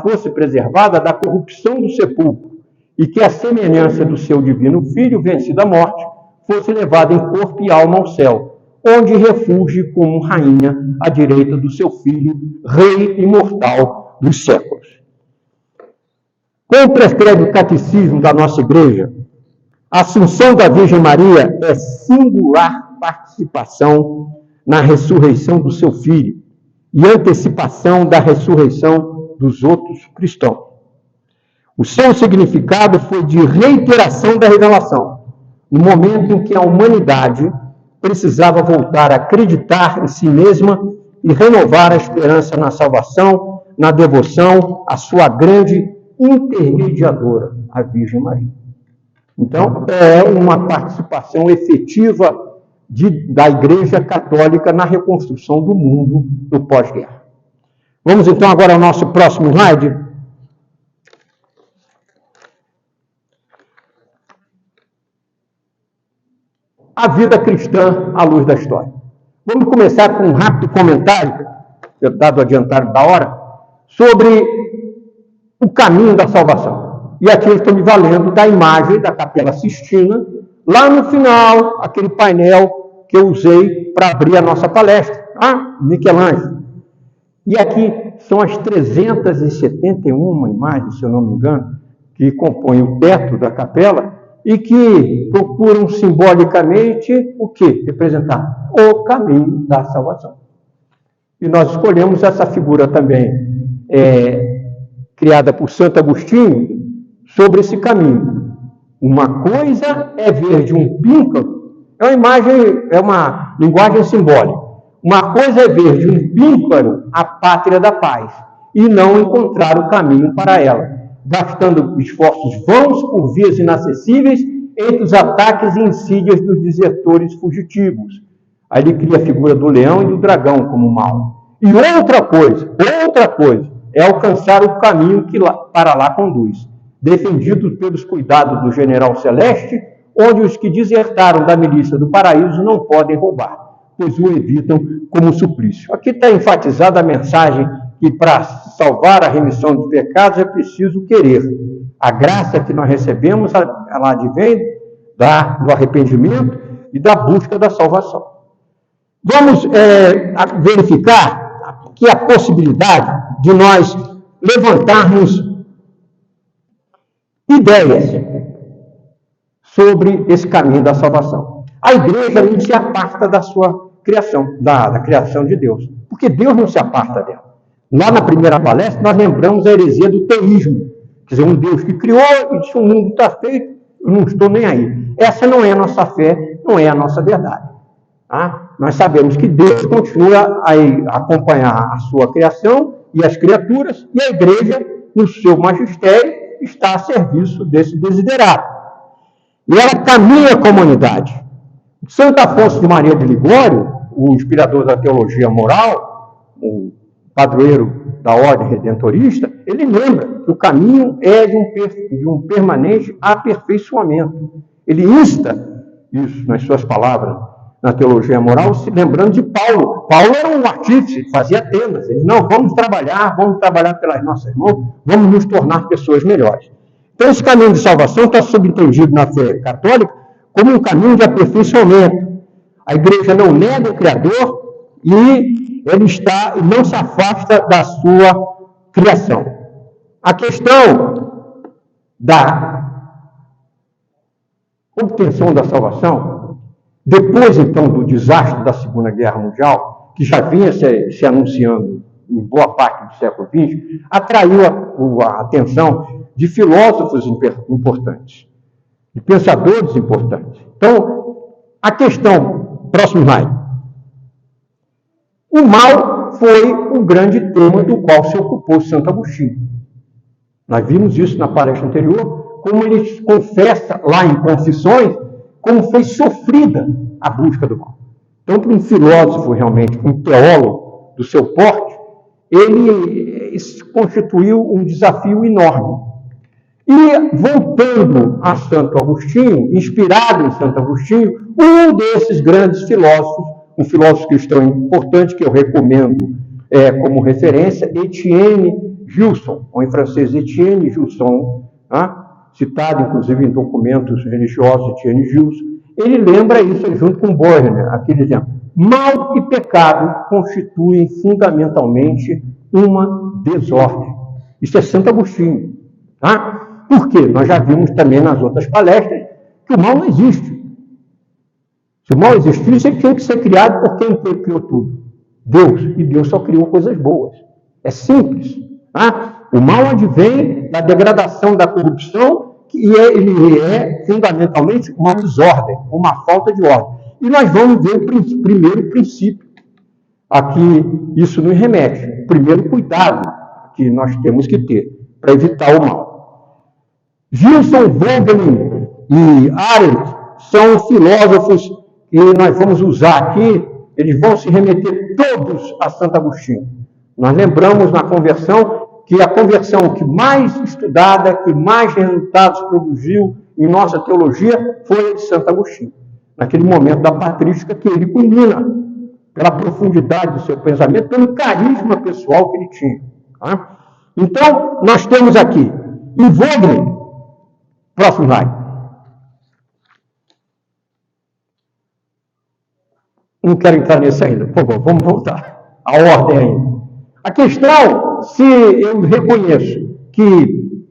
fosse preservada da corrupção do sepulcro, e que a semelhança do seu divino Filho, vencido a morte, fosse levada em corpo e alma ao céu, onde refugie como rainha à direita do seu Filho, Rei imortal dos séculos. Como prescreve o catecismo da nossa Igreja, a Assunção da Virgem Maria é singular participação na ressurreição do seu Filho e antecipação da ressurreição dos outros cristãos. O seu significado foi de reiteração da revelação, no momento em que a humanidade precisava voltar a acreditar em si mesma e renovar a esperança na salvação, na devoção à sua grande intermediadora, a Virgem Maria. Então, é uma participação efetiva da Igreja Católica na reconstrução do mundo do pós-guerra. Vamos então agora ao nosso próximo slide. A vida cristã à luz da história. Vamos começar com um rápido comentário, dado o adiantado da hora, sobre o caminho da salvação. E aqui eu estou me valendo da imagem da Capela Sistina, lá no final, aquele painel que eu usei para abrir a nossa palestra. Michelangelo. E aqui são as 371 imagens, se eu não me engano, que compõem o teto da capela e que procuram simbolicamente o quê? Representar o caminho da salvação. E nós escolhemos essa figura também, criada por Santo Agostinho, sobre esse caminho. Uma coisa é ver de um píncaro, é uma linguagem simbólica. Uma coisa é ver de um píncaro a pátria da paz e não encontrar o caminho para ela, gastando esforços vãos por vias inacessíveis entre os ataques e insídias dos desertores fugitivos. Aí ele cria a figura do leão e do dragão como mal. E outra coisa, é alcançar o caminho que para lá conduz, defendido pelos cuidados do general Celeste, onde os que desertaram da milícia do paraíso não podem roubar, pois o evitam como suplício. Aqui está enfatizada a mensagem que para salvar a remissão dos pecados é preciso querer. A graça que nós recebemos, ela advém do arrependimento e da busca da salvação. Vamos verificar que a possibilidade de nós levantarmos ideias sobre esse caminho da salvação. A igreja não se aparta da sua criação, da criação de Deus, porque Deus não se aparta dela. Lá na primeira palestra, nós lembramos a heresia do teísmo, quer dizer, um Deus que criou e disse, o mundo está feito, eu não estou nem aí. Essa não é a nossa fé, não é a nossa verdade. Tá? Nós sabemos que Deus continua a acompanhar a sua criação e as criaturas, e a igreja, no seu magistério, está a serviço desse desiderato. E ela caminha com a humanidade. Santo Afonso de Maria de Ligório, o inspirador da teologia moral, o padroeiro da ordem redentorista, ele lembra que o caminho é de um permanente aperfeiçoamento. Ele insta isso nas suas palavras na teologia moral, se lembrando de Paulo. Paulo era um artífice, fazia tendas. Ele, não, vamos trabalhar pelas nossas mãos, vamos nos tornar pessoas melhores. Então, esse caminho de salvação está subentendido na fé católica como um caminho de aperfeiçoamento. A igreja não nega o Criador e ele não se afasta da sua criação. A questão da obtenção da salvação, depois, então, do desastre da Segunda Guerra Mundial, que já vinha se anunciando em boa parte do século XX, atraiu a atenção de filósofos importantes, de pensadores importantes. Então, a questão, próximo slide. O mal foi o grande tema do qual se ocupou Santo Agostinho. Nós vimos isso na palestra anterior, como ele confessa lá em Confissões, como foi sofrida a busca do mal. Então, para um filósofo realmente, um teólogo do seu porte, ele constituiu um desafio enorme. E, voltando a Santo Agostinho, inspirado em Santo Agostinho, um desses grandes filósofos, um filósofo cristão importante que eu recomendo como referência, Etienne Gilson, ou em francês Etienne Gilson, citado inclusive em documentos religiosos, Etienne Gilson. Ele lembra isso junto com Boehner, aquele exemplo. Mal e pecado constituem fundamentalmente uma desordem. Isso é Santo Agostinho. Tá? Por quê? Nós já vimos também nas outras palestras que o mal não existe. Se o mal existisse, ele tinha que ser criado por quem criou tudo? Deus. E Deus só criou coisas boas. É simples. Tá? O mal advém da degradação, da corrupção, e ele é fundamentalmente uma desordem, uma falta de ordem. E nós vamos ver o primeiro princípio a que isso nos remete. O primeiro cuidado que nós temos que ter para evitar o mal. Gilson, Vogelin e Arendt são filósofos e nós vamos usar aqui, eles vão se remeter todos a Santo Agostinho. Nós lembramos na conversão que a conversão que mais estudada, que mais resultados produziu em nossa teologia foi a de Santo Agostinho. Naquele momento da patrística que ele culmina, pela profundidade do seu pensamento, pelo carisma pessoal que ele tinha. Tá? Então, nós temos aqui, em Vogelin, próximo slide. Não quero entrar nisso ainda, por favor, vamos voltar à ordem ainda. A questão, se eu reconheço que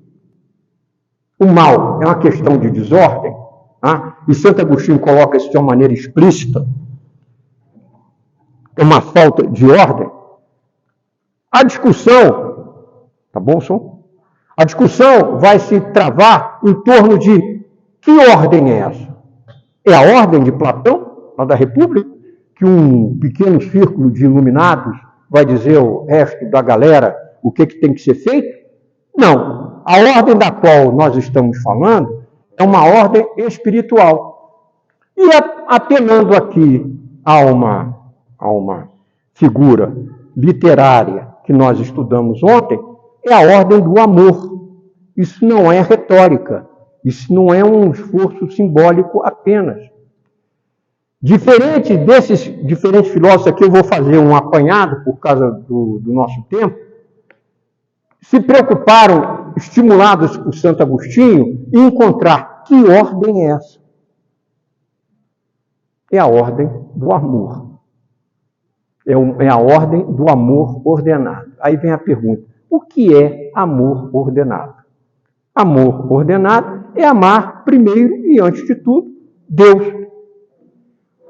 o mal é uma questão de desordem, tá? E Santo Agostinho coloca isso de uma maneira explícita, é uma falta de ordem, a discussão, tá bom, som? A discussão vai se travar em torno de que ordem é essa? É a ordem de Platão, lá da República, que um pequeno círculo de iluminados vai dizer ao resto da galera o que tem que ser feito? Não. A ordem da qual nós estamos falando é uma ordem espiritual. E apelando aqui a uma figura literária que nós estudamos ontem, é a ordem do amor. Isso não é retórica, isso não é um esforço simbólico apenas. Diferente desses diferentes filósofos aqui, eu vou fazer um apanhado por causa do nosso tempo, se preocuparam, estimulados por Santo Agostinho, em encontrar que ordem é essa. É a ordem do amor. É a ordem do amor ordenado. Aí vem a pergunta, o que é amor ordenado? Amor ordenado é amar primeiro e antes de tudo Deus.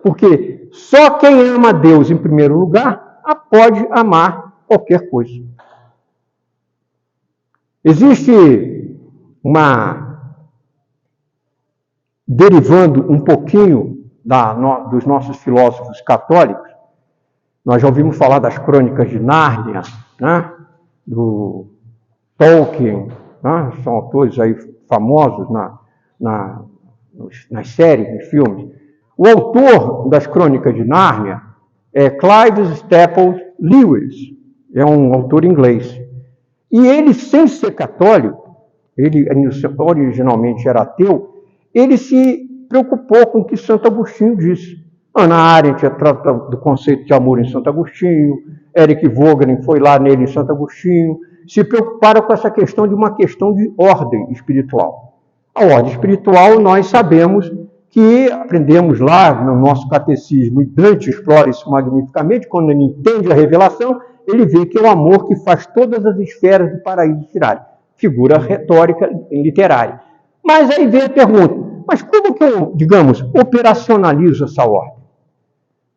Porque só quem ama Deus em primeiro lugar pode amar qualquer coisa. Existe derivando um pouquinho dos nossos filósofos católicos, nós já ouvimos falar das Crônicas de Nárnia, né? Do Tolkien, né? São autores aí famosos nas séries, nos filmes. O autor das Crônicas de Nárnia é Clive Staples Lewis, é um autor inglês. E ele, sem ser católico, ele originalmente era ateu, ele se preocupou com o que Santo Agostinho disse. Hannah Arendt trata do conceito de amor em Santo Agostinho, Eric Vogelin foi lá nele em Santo Agostinho, se preocuparam com essa questão de uma questão de ordem espiritual. A ordem espiritual, nós sabemos que aprendemos lá no nosso catecismo, e Dante explora isso magnificamente, quando ele entende a revelação, ele vê que é o amor que faz todas as esferas do paraíso girarem. Figura retórica e literária. Mas aí vem a pergunta, mas como que eu, digamos, operacionalizo essa ordem?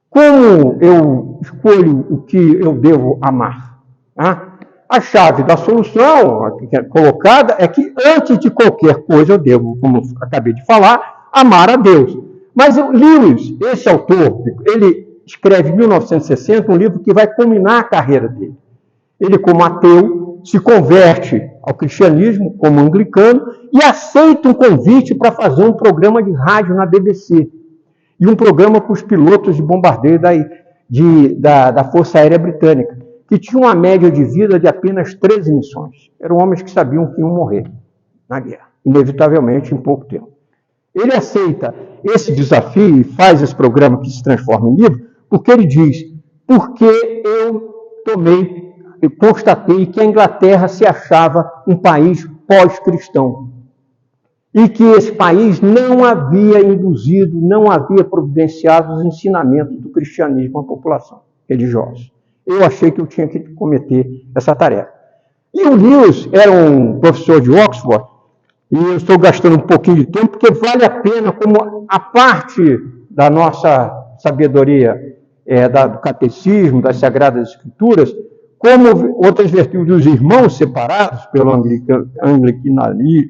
Como eu escolho o que eu devo amar? A chave da solução que é colocada é que antes de qualquer coisa eu devo, como eu acabei de falar, amar a Deus. Mas o Lewis, esse autor, ele escreve em 1960 um livro que vai culminar a carreira dele. Ele, como ateu, se converte ao cristianismo como anglicano e aceita um convite para fazer um programa de rádio na BBC. E um programa para os pilotos de bombardeio da Força Aérea Britânica, que tinha uma média de vida de apenas 13 missões. Eram homens que sabiam que iam morrer na guerra, inevitavelmente, em pouco tempo. Ele aceita esse desafio e faz esse programa que se transforma em livro, porque ele diz, porque eu constatei que a Inglaterra se achava um país pós-cristão. E que esse país não havia induzido, não havia providenciado os ensinamentos do cristianismo à população religiosa. Eu achei que eu tinha que cometer essa tarefa. E o Lewis era um professor de Oxford, e eu estou gastando um pouquinho de tempo, porque vale a pena, como a parte da nossa sabedoria do catecismo, das Sagradas Escrituras, como outras virtudes dos irmãos separados pelo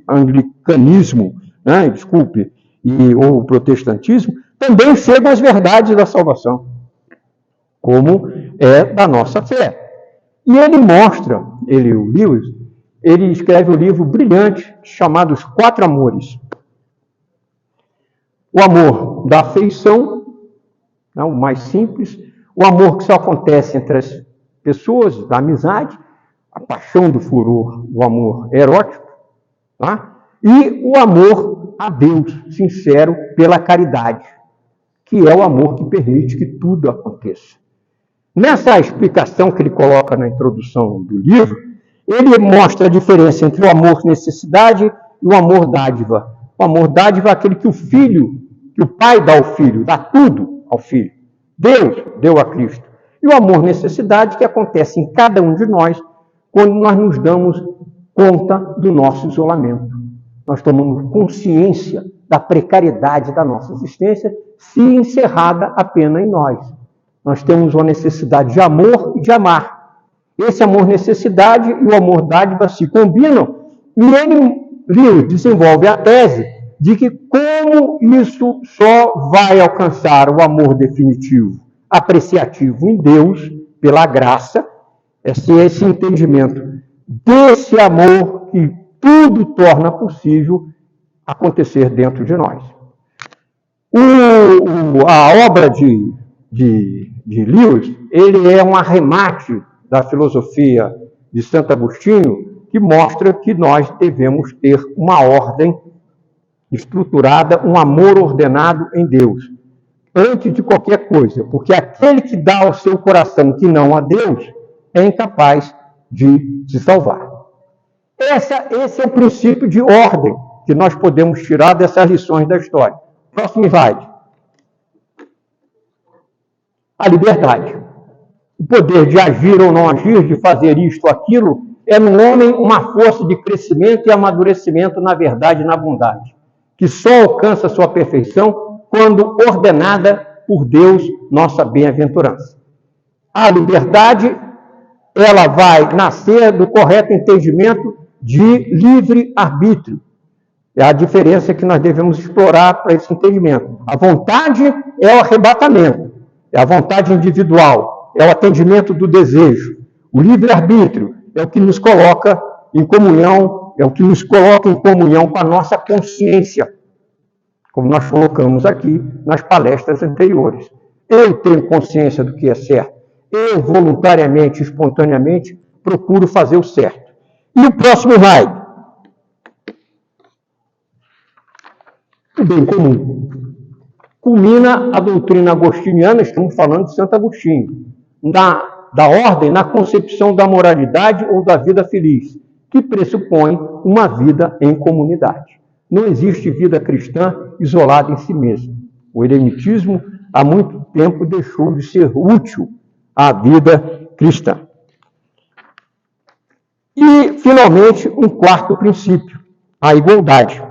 anglicanismo, né, ou o protestantismo, também chegam às verdades da salvação, como é da nossa fé. E ele mostra, o Lewis, ele escreve um livro brilhante chamado Os Quatro Amores. O amor da afeição, né? O mais simples, o amor que só acontece entre as pessoas, da amizade, a paixão do furor, o amor erótico, tá? E o amor a Deus, sincero, pela caridade, que é o amor que permite que tudo aconteça. Nessa explicação que ele coloca na introdução do livro, ele mostra a diferença entre o amor necessidade e o amor dádiva. O amor dádiva é aquele que o pai dá ao filho, dá tudo ao filho. Deus deu a Cristo. E o amor necessidade que acontece em cada um de nós quando nós nos damos conta do nosso isolamento. Nós tomamos consciência da precariedade da nossa existência, se encerrada apenas em nós. Nós temos uma necessidade de amor e de amar. Esse amor-necessidade e o amor-dádiva se combinam e ele desenvolve a tese de que como isso só vai alcançar o amor definitivo, apreciativo em Deus, pela graça, esse entendimento desse amor que tudo torna possível acontecer dentro de nós. A obra de Lewis, ele é um arremate da filosofia de Santo Agostinho, que mostra que nós devemos ter uma ordem estruturada, um amor ordenado em Deus, antes de qualquer coisa, porque aquele que dá ao seu coração que não a Deus é incapaz de se salvar. Esse é o princípio de ordem que nós podemos tirar dessas lições da história. Próximo slide. A liberdade. O poder de agir ou não agir, de fazer isto ou aquilo, é no homem uma força de crescimento e amadurecimento na verdade e na bondade, que só alcança sua perfeição quando ordenada por Deus, nossa bem-aventurança. A liberdade, ela vai nascer do correto entendimento de livre-arbítrio. É a diferença que nós devemos explorar para esse entendimento. A vontade é o arrebatamento, é a vontade individual, é o atendimento do desejo. O livre-arbítrio é o que nos coloca em comunhão, com a nossa consciência, como nós colocamos aqui nas palestras anteriores. Eu tenho consciência do que é certo. Eu, voluntariamente, espontaneamente, procuro fazer o certo. E o próximo slide. O bem comum. Culmina a doutrina agostiniana, estamos falando de Santo Agostinho, da ordem na concepção da moralidade ou da vida feliz, que pressupõe uma vida em comunidade. Não existe vida cristã isolada em si mesma. O eremitismo, há muito tempo, deixou de ser útil à vida cristã. E, finalmente, um quarto princípio, a igualdade.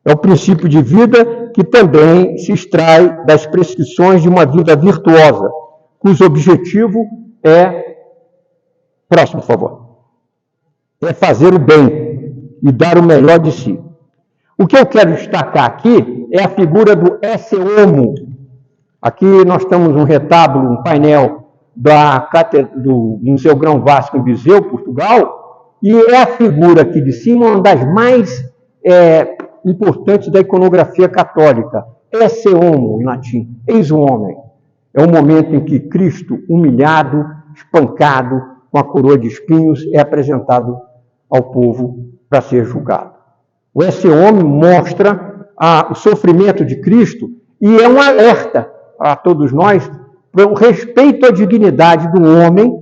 É o princípio de vida que também se extrai das prescrições de uma vida virtuosa, cujo objetivo é, próximo, por favor, é fazer o bem e dar o melhor de si. O que eu quero destacar aqui é a figura do esse homo. Aqui nós temos um retábulo, um painel do Museu Grão Vasco em Viseu, Portugal, e é a figura aqui de cima, uma das mais importantes da iconografia católica. Esse homo, em latim, eis o homem. É o momento em que Cristo, humilhado, espancado, com a coroa de espinhos, é apresentado ao povo para ser julgado. O esse homem mostra o sofrimento de Cristo e é um alerta a todos nós para o respeito à dignidade do homem,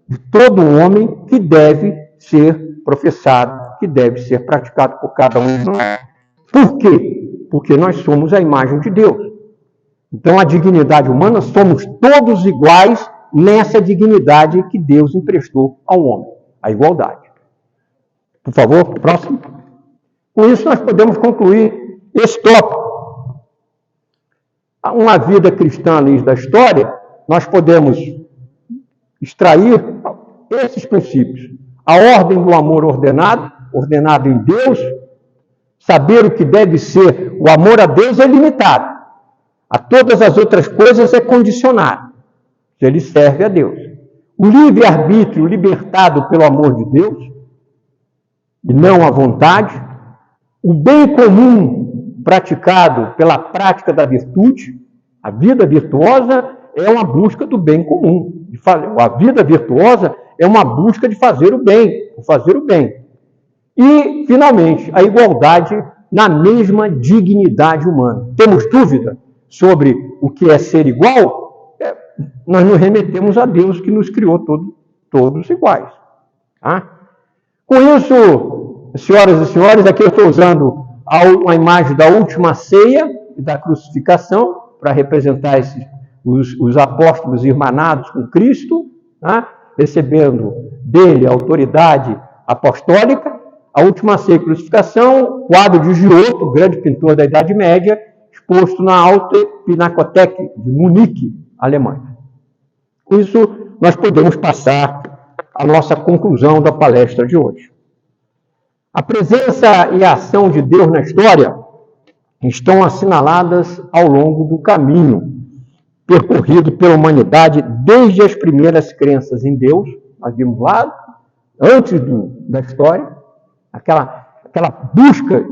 de todo homem, que deve ser professado, que deve ser praticado por cada um de nós. Por quê? Porque nós somos a imagem de Deus. Então, a dignidade humana, somos todos iguais nessa dignidade que Deus emprestou ao homem, a igualdade. Por favor, próximo. Com isso, nós podemos concluir esse tópico. Uma vida cristã à luz da história, nós podemos extrair esses princípios. A ordem do amor ordenado em Deus, saber o que deve ser. O amor a Deus é limitado. A todas as outras coisas é condicionado. Ele serve a Deus. O livre-arbítrio libertado pelo amor de Deus, e não a vontade. O bem comum praticado pela prática da virtude, A vida virtuosa é uma busca do bem comum. A vida virtuosa é uma busca de fazer o bem, fazer o bem. E, finalmente, a igualdade na mesma dignidade humana. Temos dúvida sobre o que é ser igual? Nós nos remetemos a Deus que nos criou todos iguais. Tá? Com isso, senhoras e senhores, aqui eu estou usando a imagem da última ceia e da crucificação para representar os apóstolos irmanados com Cristo, tá? Recebendo dele a autoridade apostólica. A última ceia e crucificação, quadro de Giotto, grande pintor da Idade Média, exposto na Alte Pinakothek de Munique, Alemanha. Com isso, nós podemos passar à nossa conclusão da palestra de hoje. A presença e a ação de Deus na história estão assinaladas ao longo do caminho percorrido pela humanidade desde as primeiras crenças em Deus, nós vimos lá, antes da história, aquela busca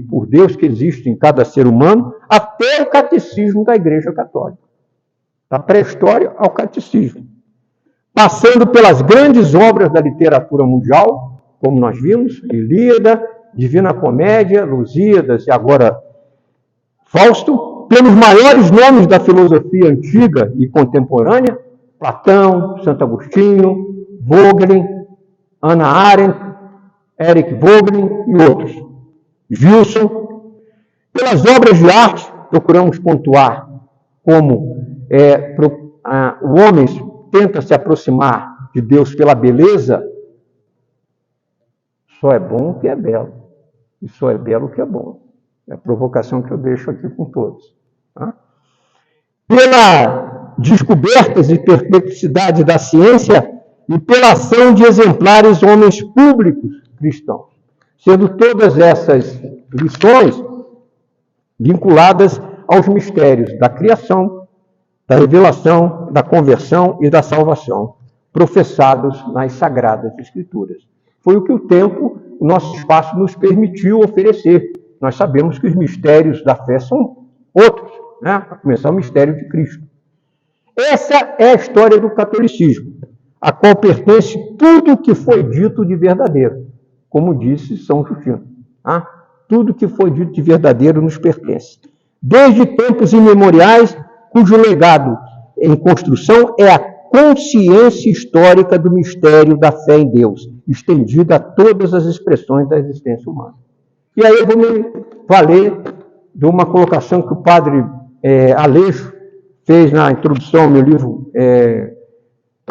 por Deus que existe em cada ser humano, até o catecismo da Igreja Católica. Da pré-história ao catecismo. Passando pelas grandes obras da literatura mundial, como nós vimos, Ilíada, Divina Comédia, Lusíadas e agora Fausto, pelos maiores nomes da filosofia antiga e contemporânea, Platão, Santo Agostinho, Vogelin, Hannah Arendt, Eric Vogelin e outros. Gilson, pelas obras de arte, procuramos pontuar como o homem tenta se aproximar de Deus pela beleza. Só é bom o que é belo, e só é belo o que é bom. É a provocação que eu deixo aqui com todos. Tá? Pela descobertas e perplexidade da ciência e pela ação de exemplares homens públicos cristãos, sendo todas essas lições vinculadas aos mistérios da criação, da revelação, da conversão e da salvação, professados nas Sagradas Escrituras. Foi o que o tempo, o nosso espaço nos permitiu oferecer. Nós sabemos que os mistérios da fé são outros, né? Para começar, o mistério de Cristo. Essa é a história do catolicismo, a qual pertence tudo o que foi dito de verdadeiro, como disse São Justino. Tá? Tudo que foi dito de verdadeiro nos pertence. Desde tempos imemoriais, cujo legado em construção é a consciência histórica do mistério da fé em Deus, estendida a todas as expressões da existência humana. E aí eu vou me valer de uma colocação que o padre Aleixo fez na introdução ao meu livro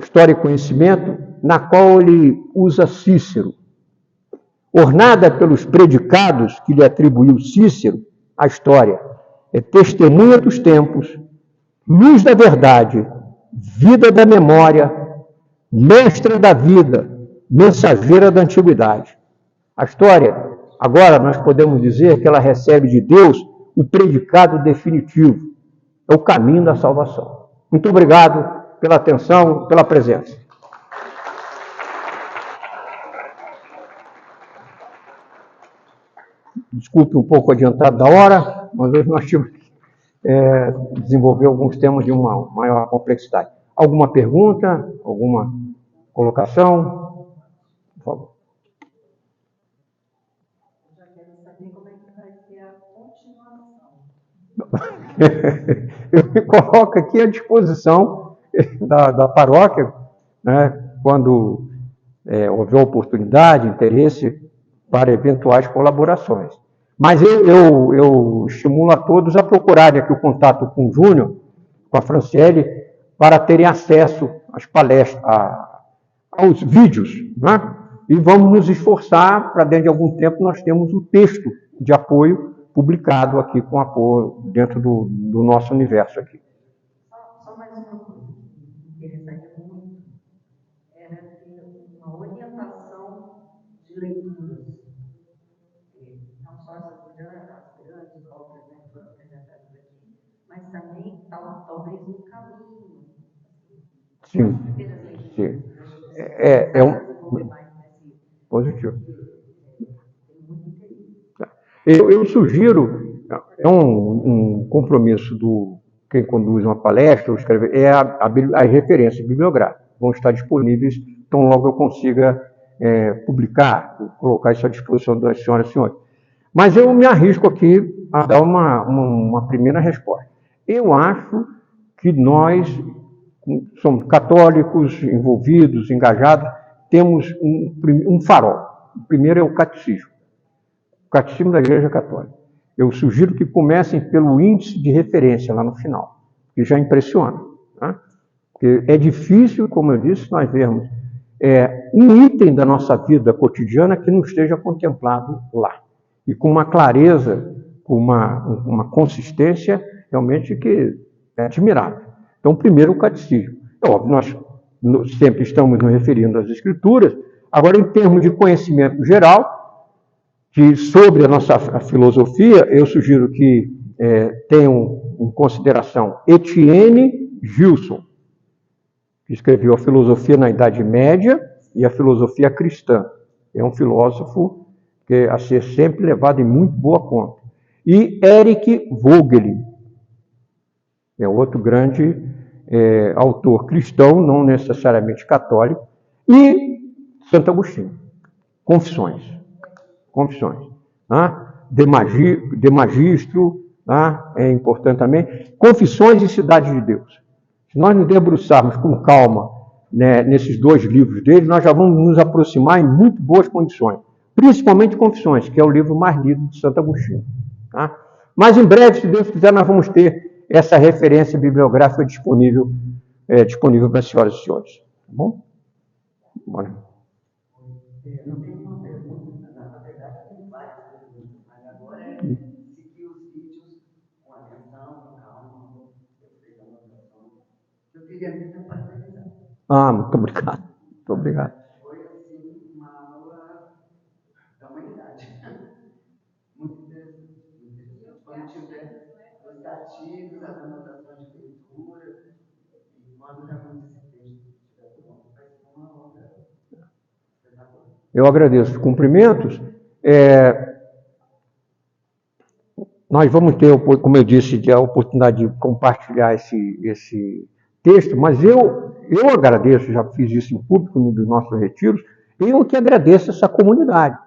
História e Conhecimento, na qual ele usa Cícero. Ornada pelos predicados que lhe atribuiu Cícero, a história é testemunha dos tempos, luz da verdade, vida da memória, mestra da vida, mensageira da antiguidade. A história, agora nós podemos dizer que ela recebe de Deus o predicado definitivo, é o caminho da salvação. Muito obrigado pela atenção, pela presença. Desculpe um pouco adiantado da hora, mas hoje nós tivemos que desenvolver alguns temas de uma maior complexidade. Alguma pergunta? Alguma colocação? Por favor. Eu já quero saber como é que vai ser a continuação. Eu me coloco aqui à disposição da paróquia, né, quando houver oportunidade, interesse, para eventuais colaborações. Mas eu estimulo a todos a procurarem aqui o contato com o Júnior, com a Franciele, para terem acesso às palestras, aos vídeos, né? E vamos nos esforçar para, dentro de algum tempo, nós temos um texto de apoio publicado aqui com apoio dentro do nosso universo aqui. Só mais uma coisa que me interessa muito, era ter uma orientação de leituras. Não só as grandes obras, né, que foram apresentadas aqui, mas também talvez um caminho. Sim. Sim. Positivo. Eu sugiro, é um compromisso do quem conduz uma palestra, ou escreve, é as referências bibliográficas. Vão estar disponíveis tão logo eu consiga publicar, colocar isso à disposição das senhoras e senhores. Mas eu me arrisco aqui a dar uma primeira resposta. Eu acho que nós somos católicos, envolvidos, engajados, temos um farol. O primeiro é o catecismo. O catecismo da Igreja Católica. Eu sugiro que comecem pelo índice de referência lá no final, que já impressiona. Tá? Porque é difícil, como eu disse, nós vermos um item da nossa vida cotidiana que não esteja contemplado lá. E com uma clareza, com uma consistência realmente que é admirável. Então, primeiro o catecismo. É óbvio, nós sempre estamos nos referindo às Escrituras. Agora, em termos de conhecimento geral, sobre a nossa filosofia, eu sugiro que tenham em consideração Etienne Gilson, que escreveu a filosofia na Idade Média e a filosofia cristã. É um filósofo que é a ser sempre levado em muito boa conta. E Eric Voegelin, é outro grande autor cristão, não necessariamente católico, e Santo Agostinho, Confissões. De Magistro, é importante também. Confissões e Cidade de Deus. Se nós nos debruçarmos com calma nesses dois livros dele, nós já vamos nos aproximar em muito boas condições. Principalmente Confissões, que é o livro mais lido de Santo Agostinho. Tá? Mas em breve, se Deus quiser, nós vamos ter essa referência bibliográfica disponível para as senhoras e senhores. Tá bom? Bora. Não tem uma pergunta, na verdade tem várias perguntas, mas agora seguir os vídeos com atenção, com calma, eu queria mesmo parabenizar. Muito obrigado. Muito obrigado. Foi assim uma aula da humanidade. Muito interessante. Quando tiver os gatilhos, as anotações de leitura, e quando realmente esse texto estiver pronto, vai ser uma obra. Eu agradeço os cumprimentos. Nós vamos ter, como eu disse, a oportunidade de compartilhar esse texto, mas eu agradeço, já fiz isso em público nos nossos retiros, eu que agradeço essa comunidade,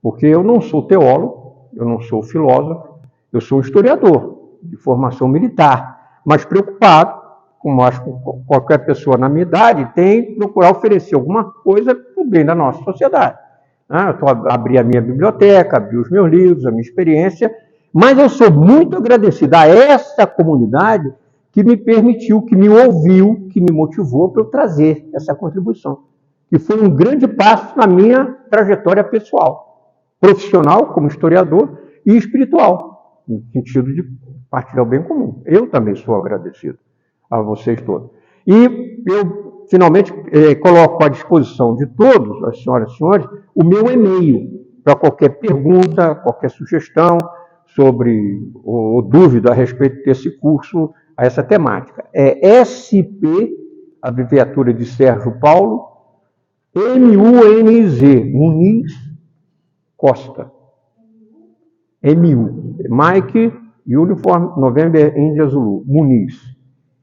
porque eu não sou teólogo, eu não sou filósofo, eu sou historiador de formação militar, mas preocupado, como acho que qualquer pessoa na minha idade, tem procurar oferecer alguma coisa para o bem da nossa sociedade. Eu abri a minha biblioteca, abri os meus livros, a minha experiência, mas eu sou muito agradecido a essa comunidade que me permitiu, que me ouviu, que me motivou para eu trazer essa contribuição, que foi um grande passo na minha trajetória pessoal, profissional, como historiador, e espiritual, no sentido de partilhar o bem comum. Eu também sou agradecido a vocês todos. E eu, finalmente, coloco à disposição de todos, as senhoras e senhores, o meu e-mail para qualquer pergunta, qualquer sugestão sobre ou dúvida a respeito desse curso, a essa temática. É SP, abreviatura de Sérgio Paulo, M-U-N-Z, Muniz Costa. M-U, Mike, Uniform, November, Índia, Zulu, Muniz.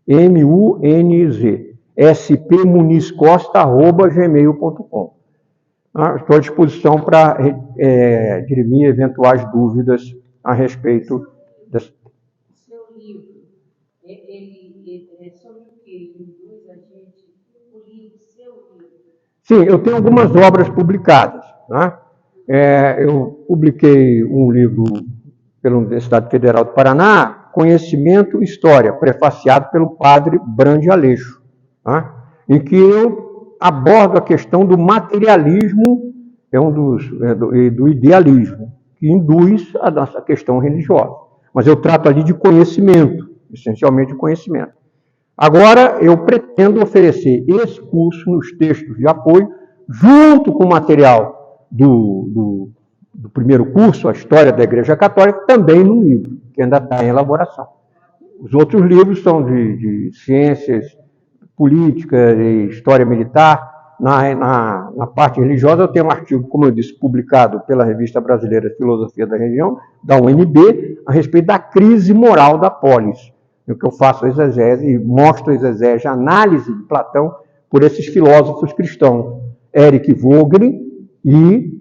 M-U-N-Z, spmunizcosta@gmail.com. Estou à disposição para dirimir eventuais dúvidas a respeito desse. O seu livro, ele é sobre o que? Ele induz a gente, o livro, seu livro? Sim, eu tenho algumas obras publicadas. Né? Eu publiquei um livro pela Universidade Federal do Paraná, Conhecimento e História, prefaciado pelo padre Brande Aleixo, tá? Em que eu abordo a questão do materialismo e do idealismo, que induz a nossa questão religiosa. Mas eu trato ali de conhecimento, essencialmente de conhecimento. Agora, eu pretendo oferecer esse curso nos textos de apoio, junto com o material do primeiro curso, a História da Igreja Católica, também num livro, que ainda está em elaboração. Os outros livros são de ciências políticas e história militar. Na parte religiosa, eu tenho um artigo, como eu disse, publicado pela Revista Brasileira de Filosofia da Religião, da UNB, a respeito da crise moral da polis. no que eu faço a exegese e mostro a exegese, a análise de Platão por esses filósofos cristãos, Eric Vogel e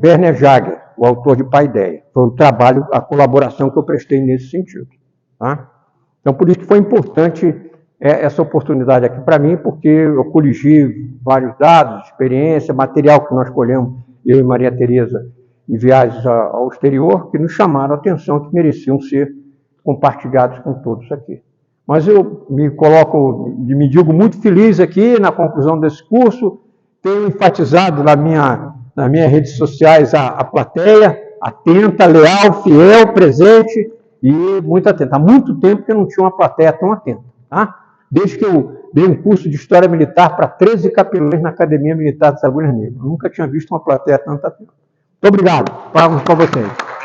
Werner Jager, o autor de Paideia. Foi o trabalho, a colaboração que eu prestei nesse sentido. Tá? Então, por isso que foi importante essa oportunidade aqui para mim, porque eu coligi vários dados, experiência, material que nós colhemos, eu e Maria Tereza, em viagens ao exterior, que nos chamaram a atenção, que mereciam ser compartilhados com todos aqui. Mas eu me digo muito feliz aqui na conclusão desse curso, tenho enfatizado nas minhas redes sociais a plateia, atenta, leal, fiel, presente e muito atenta. Há muito tempo que eu não tinha uma plateia tão atenta. Tá? Desde que eu dei um curso de História Militar para 13 capelães na Academia Militar de Agulhas Negras. Eu nunca tinha visto uma plateia tão atenta. Muito obrigado. Palmas para vocês.